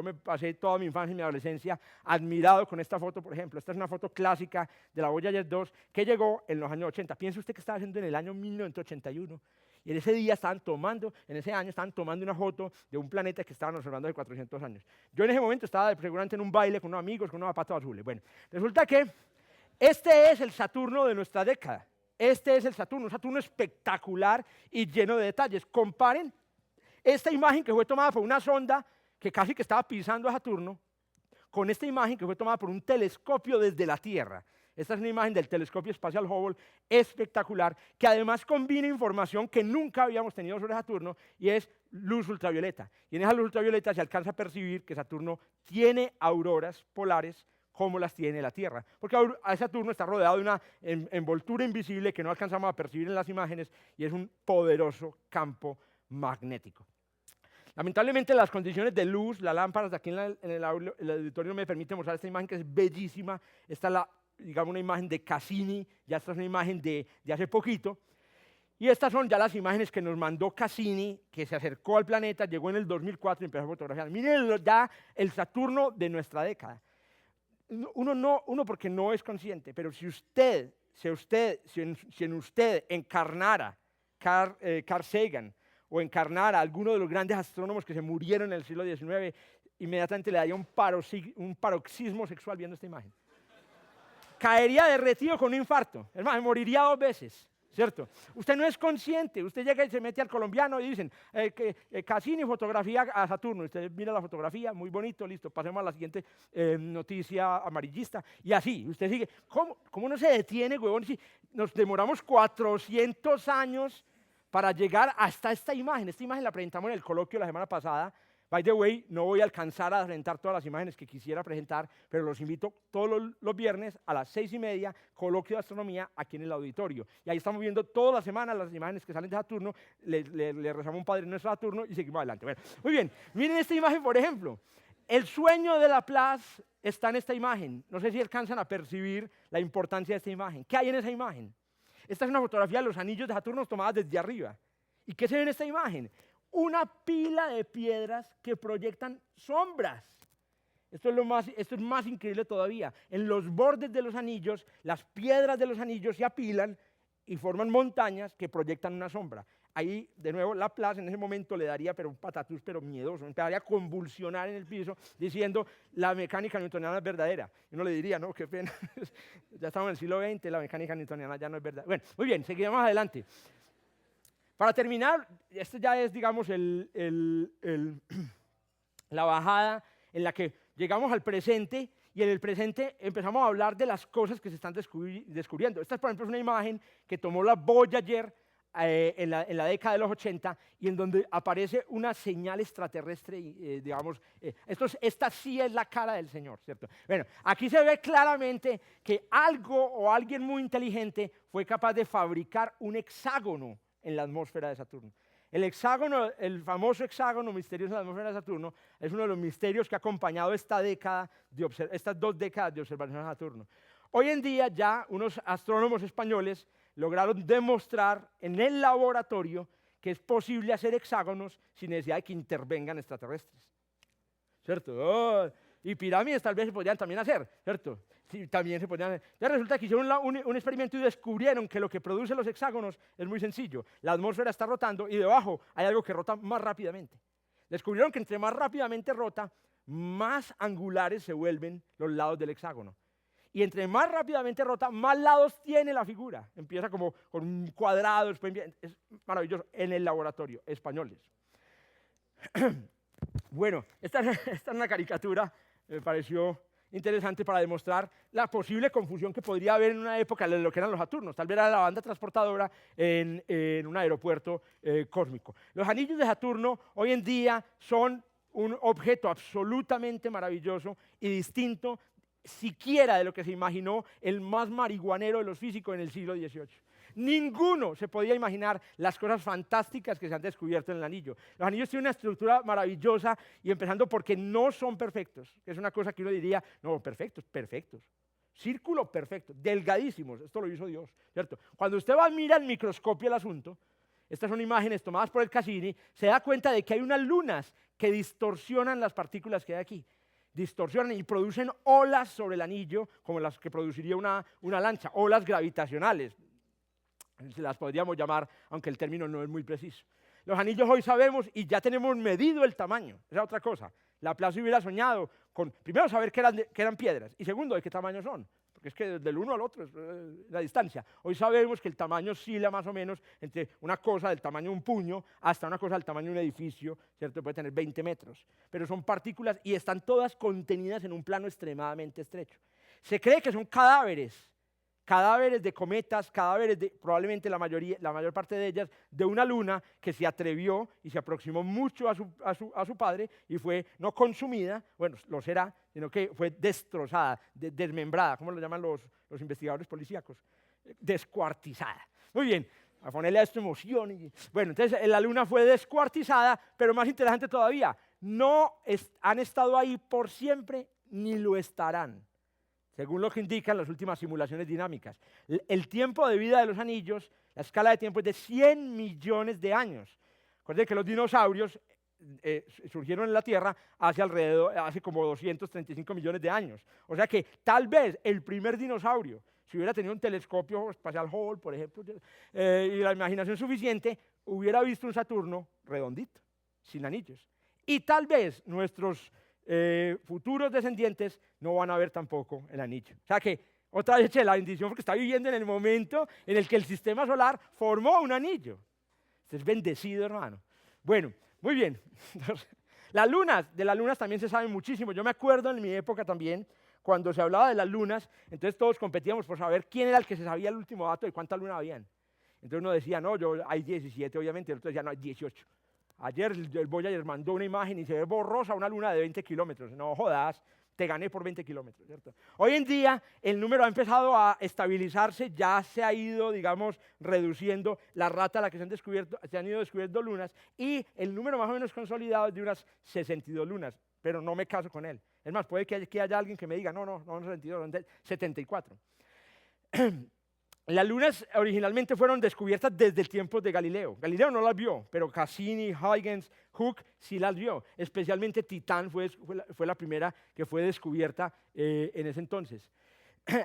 me pasé toda mi infancia y mi adolescencia admirado con esta foto, por ejemplo. Esta es una foto clásica de la Voyager 2 que llegó en los años 80. Piense usted que estaba haciendo en el año 1981. Y en ese día en ese año estaban tomando una foto de un planeta que estaban observando hace 400 años. Yo en ese momento estaba seguramente en un baile con unos amigos, con unos zapatos azules. Bueno, resulta que este es el Saturno de nuestra década. Este es el Saturno, un Saturno espectacular y lleno de detalles. Comparen esta imagen que fue tomada por una sonda que casi que estaba pisando a Saturno, con esta imagen que fue tomada por un telescopio desde la Tierra. Esta es una imagen del telescopio espacial Hubble espectacular, que además combina información que nunca habíamos tenido sobre Saturno, y es luz ultravioleta. Y en esa luz ultravioleta se alcanza a percibir que Saturno tiene auroras polares como las tiene la Tierra, porque a Saturno está rodeado de una envoltura invisible que no alcanzamos a percibir en las imágenes, y es un poderoso campo magnético. Lamentablemente las condiciones de luz, las lámparas de aquí en el auditorio no me permiten mostrar esta imagen que es bellísima. Esta es digamos, una imagen de Cassini, ya esta es una imagen de hace poquito. Y estas son ya las imágenes que nos mandó Cassini, que se acercó al planeta, llegó en el 2004 y empezó a fotografiar. Miren ya el Saturno de nuestra década. Uno porque no es consciente, pero si en usted encarnara Carl Sagan o encarnara a alguno de los grandes astrónomos que se murieron en el siglo XIX, inmediatamente le daría un paroxismo sexual viendo esta imagen. Caería derretido con un infarto, es más, moriría 2 veces. ¿Cierto? Usted no es consciente, usted llega y se mete al colombiano y dicen, Cassini fotografía a Saturno, usted mira la fotografía, muy bonito, listo, pasemos a la siguiente noticia amarillista, y así, usted sigue. ¿Cómo no se detiene, huevón? Si nos demoramos 400 años para llegar hasta esta imagen la presentamos en el coloquio la semana pasada. By the way, no voy a alcanzar a presentar todas las imágenes que quisiera presentar, pero los invito todos los viernes a las 6:30, coloquio de astronomía aquí en el auditorio. Y ahí estamos viendo toda la semana las imágenes que salen de Saturno, le rezamos un Padre Nuestro a Saturno y seguimos adelante. Bueno, muy bien, miren esta imagen, por ejemplo. El sueño de Laplace está en esta imagen. No sé si alcanzan a percibir la importancia de esta imagen. ¿Qué hay en esa imagen? Esta es una fotografía de los anillos de Saturno tomadas desde arriba. ¿Y qué se ve en esta imagen? Una pila de piedras que proyectan sombras. Esto es más increíble todavía. En los bordes de los anillos, las piedras de los anillos se apilan y forman montañas que proyectan una sombra. Ahí, de nuevo, Laplace en ese momento le daría pero un patatús, pero miedoso, empezaría a convulsionar en el piso diciendo la mecánica newtoniana es verdadera. Y uno le diría, no, qué pena, ya estamos en el siglo XX, la mecánica newtoniana ya no es verdadera. Bueno, muy bien, seguimos adelante. Para terminar, esto ya es, digamos, la bajada en la que llegamos al presente, y en el presente empezamos a hablar de las cosas que se están descubriendo. Esta, por ejemplo, es una imagen que tomó la Voyager en la década de los 80, y en donde aparece una señal extraterrestre, digamos, esta sí es la cara del Señor, ¿cierto? Bueno, aquí se ve claramente que algo o alguien muy inteligente fue capaz de fabricar un hexágono en la atmósfera de Saturno. El hexágono, el famoso hexágono misterioso de la atmósfera de Saturno, es uno de los misterios que ha acompañado estas 2 décadas de observación a Saturno. Hoy en día ya unos astrónomos españoles lograron demostrar en el laboratorio que es posible hacer hexágonos sin necesidad de que intervengan extraterrestres. ¿Cierto? Oh, y pirámides tal vez se podrían también hacer, ¿cierto? Sí, también se podrían hacer. Ya resulta que hicieron un experimento y descubrieron que lo que produce los hexágonos es muy sencillo. La atmósfera está rotando y debajo hay algo que rota más rápidamente. Descubrieron que entre más rápidamente rota, más angulares se vuelven los lados del hexágono. Y entre más rápidamente rota, más lados tiene la figura. Empieza como con un cuadrado, después es maravilloso, en el laboratorio, españoles. Bueno, esta es una caricatura, me pareció interesante para demostrar la posible confusión que podría haber en una época de lo que eran los Saturnos. Tal vez era la banda transportadora en un aeropuerto cósmico. Los anillos de Saturno hoy en día son un objeto absolutamente maravilloso y distinto siquiera de lo que se imaginó el más marihuanero de los físicos en el siglo XVIII. ninguno se podía imaginar las cosas fantásticas que se han descubierto en el anillo. Los anillos tienen una estructura maravillosa y empezando porque no son perfectos, que es una cosa que uno diría, no, perfectos, perfectos. Círculo perfecto, delgadísimos, esto lo hizo Dios, ¿cierto? Cuando usted va a mirar el microscopio el asunto, estas son imágenes tomadas por el Cassini, se da cuenta de que hay unas lunas que distorsionan las partículas que hay aquí. Distorsionan y producen olas sobre el anillo, como las que produciría una lancha, olas gravitacionales, se las podríamos llamar, aunque el término no es muy preciso. Los anillos hoy sabemos y ya tenemos medido el tamaño, esa es otra cosa. Laplace hubiera soñado con, primero, saber que eran piedras, y segundo, de qué tamaño son, porque es que del uno al otro es la distancia. Hoy sabemos que el tamaño oscila más o menos entre una cosa del tamaño de un puño hasta una cosa del tamaño de un edificio, ¿cierto? Puede tener 20 metros, pero son partículas y están todas contenidas en un plano extremadamente estrecho. Se cree que son cadáveres de cometas, cadáveres de probablemente la mayor parte de ellas, de una luna que se atrevió y se aproximó mucho a su padre y fue no consumida, bueno, lo será, sino que fue destrozada, desmembrada, ¿cómo lo llaman los investigadores policíacos? Descuartizada. Muy bien, a ponerle a esto emoción. Bueno, entonces la luna fue descuartizada, pero más interesante todavía, no han estado ahí por siempre ni lo estarán, según lo que indican las últimas simulaciones dinámicas. El tiempo de vida de los anillos, la escala de tiempo es de 100 millones de años. Recuerden que los dinosaurios surgieron en la Tierra hace como 235 millones de años. O sea que tal vez el primer dinosaurio, si hubiera tenido un telescopio espacial Hubble, por ejemplo, y la imaginación suficiente, hubiera visto un Saturno redondito, sin anillos. Y tal vez nuestros futuros descendientes no van a ver tampoco el anillo. O sea que, otra vez eche la bendición porque está viviendo en el momento en el que el sistema solar formó un anillo. Usted es bendecido, hermano. Bueno, muy bien. De las lunas también se sabe muchísimo. Yo me acuerdo en mi época también, cuando se hablaba de las lunas, entonces todos competíamos por saber quién era el que se sabía el último dato de cuántas lunas habían. Entonces uno decía, no, hay 17 obviamente, el otro decía, no, hay 18. Ayer el Voyager mandó una imagen y se ve borrosa una luna de 20 kilómetros. No jodas, te gané por 20 kilómetros, ¿cierto? Hoy en día el número ha empezado a estabilizarse, ya se ha ido, digamos, reduciendo la rata a la que se han ido descubriendo lunas y el número más o menos consolidado es de unas 62 lunas, pero no me caso con él. Es más, puede que haya alguien que me diga, no 62, son 74. Las lunas originalmente fueron descubiertas desde el tiempo de Galileo. Galileo no las vio, pero Cassini, Huygens, Hooke sí las vio. Especialmente Titán fue la primera que fue descubierta en ese entonces.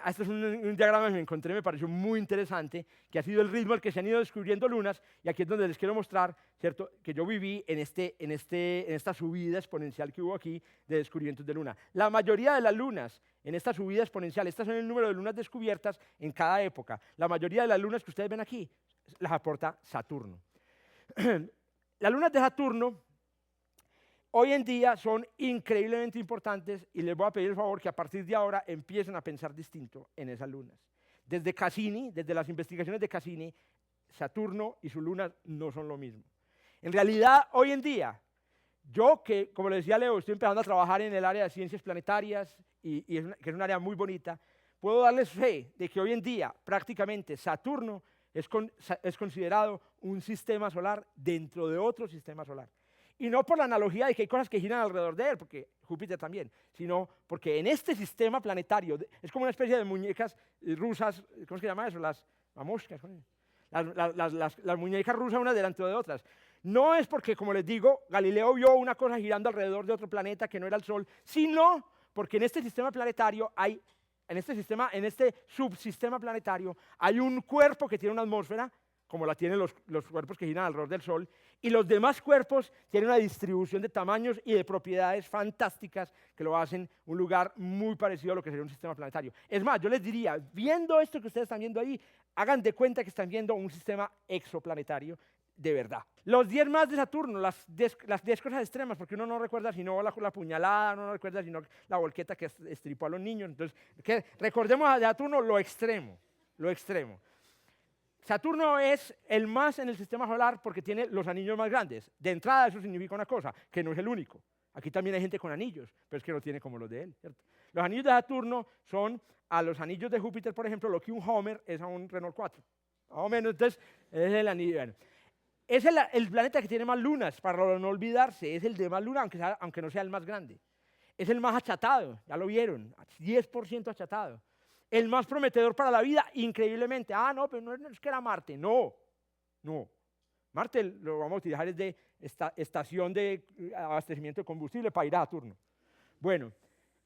Este es un diagrama que me encontré, me pareció muy interesante, que ha sido el ritmo al que se han ido descubriendo lunas, y aquí es donde les quiero mostrar, ¿cierto?, que yo viví en esta subida exponencial que hubo aquí de descubrimientos de luna. La mayoría de las lunas en esta subida exponencial, estas son el número de lunas descubiertas en cada época. La mayoría de las lunas que ustedes ven aquí las aporta Saturno. Las lunas de Saturno hoy en día son increíblemente importantes y les voy a pedir el favor que a partir de ahora empiecen a pensar distinto en esas lunas. Desde Cassini, desde las investigaciones de Cassini, Saturno y sus lunas no son lo mismo. En realidad, hoy en día, yo que, como le decía Leo, estoy empezando a trabajar en el área de ciencias planetarias que es un área muy bonita, puedo darles fe de que hoy en día prácticamente Saturno es considerado un sistema solar dentro de otro sistema solar. Y no por la analogía de que hay cosas que giran alrededor de él, porque Júpiter también, sino porque en este sistema planetario, es como una especie de muñecas rusas, ¿cómo se llama eso? Las moscas, las muñecas rusas unas delante de otras. No es porque, como les digo, Galileo vio una cosa girando alrededor de otro planeta que no era el Sol, sino porque en este sistema planetario en este subsistema planetario hay un cuerpo que tiene una atmósfera, como la tienen los cuerpos que giran alrededor del Sol, y los demás cuerpos tienen una distribución de tamaños y de propiedades fantásticas que lo hacen un lugar muy parecido a lo que sería un sistema planetario. Es más, yo les diría, viendo esto que ustedes están viendo ahí, hagan de cuenta que están viendo un sistema exoplanetario de verdad. Los 10 más de Saturno, las 10 cosas extremas, porque uno no recuerda sino la puñalada, uno no recuerda sino la volqueta que estripó a los niños. Entonces, recordemos a Saturno lo extremo, lo extremo. Saturno es el más en el sistema solar porque tiene los anillos más grandes. De entrada eso significa una cosa, que no es el único. Aquí también hay gente con anillos, pero es que no tiene como los de él, ¿cierto? Los anillos de Saturno son a los anillos de Júpiter, por ejemplo, lo que un Homer es a un Renault 4. Más o menos, entonces, es el anillo. Bueno, es el planeta que tiene más lunas, para no olvidarse, es el de más lunas, aunque no sea el más grande. Es el más achatado, ya lo vieron, 10% achatado. El más prometedor para la vida, increíblemente. Ah, no, pero no es que era Marte, no, no. Marte lo vamos a utilizar es de estación de abastecimiento de combustible para ir a Saturno. Bueno,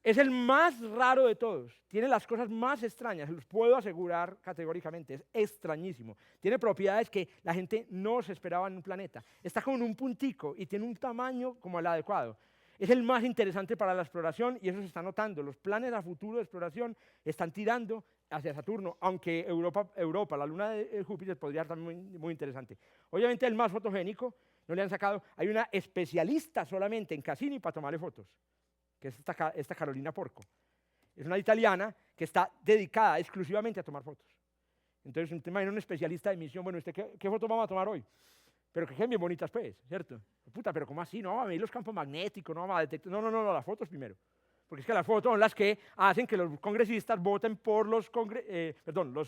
es el más raro de todos. Tiene las cosas más extrañas, se los puedo asegurar categóricamente. Es extrañísimo. Tiene propiedades que la gente no se esperaba en un planeta. Está como en un puntico y tiene un tamaño como el adecuado. Es el más interesante para la exploración y eso se está notando. Los planes a futuro de exploración están tirando hacia Saturno, aunque Europa, la luna de Júpiter, podría estar muy interesante. Obviamente el más fotogénico, no le han sacado, hay una especialista solamente en Cassini para tomarle fotos, que es esta Carolina Porco. Es una italiana que está dedicada exclusivamente a tomar fotos. Entonces, usted imagina un especialista de emisión, bueno, ¿usted qué fotos vamos a tomar hoy? Pero que queden bien bonitas, pues, ¿cierto? Puta, pero ¿cómo así? No, vamos a medir los campos magnéticos, no vamos a detectar. No, las fotos primero. Porque es que las fotos son las que hacen que los congresistas voten por los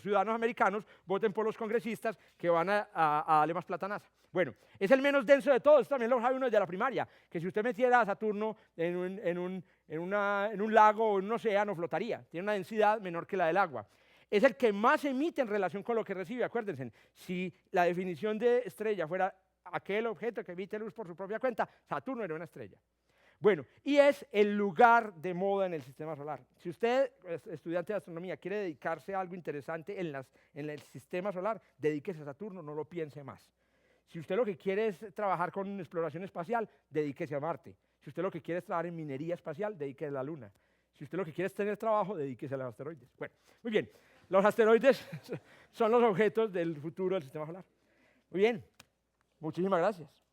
ciudadanos americanos voten por los congresistas que van a darle más plata a NASA. Bueno, es el menos denso de todos, también lo sabe uno desde la primaria, que si usted metiera a Saturno en un lago o en un océano, flotaría. Tiene una densidad menor que la del agua. Es el que más emite en relación con lo que recibe. Acuérdense, si la definición de estrella fuera aquel objeto que emite luz por su propia cuenta, Saturno era una estrella. Bueno, y es el lugar de moda en el sistema solar. Si usted, estudiante de astronomía, quiere dedicarse a algo interesante en el sistema solar, dedíquese a Saturno, no lo piense más. Si usted lo que quiere es trabajar con exploración espacial, dedíquese a Marte. Si usted lo que quiere es trabajar en minería espacial, dedíquese a la Luna. Si usted lo que quiere es tener trabajo, dedíquese a los asteroides. Bueno, muy bien. Los asteroides son los objetos del futuro del sistema solar. Muy bien. Muchísimas gracias.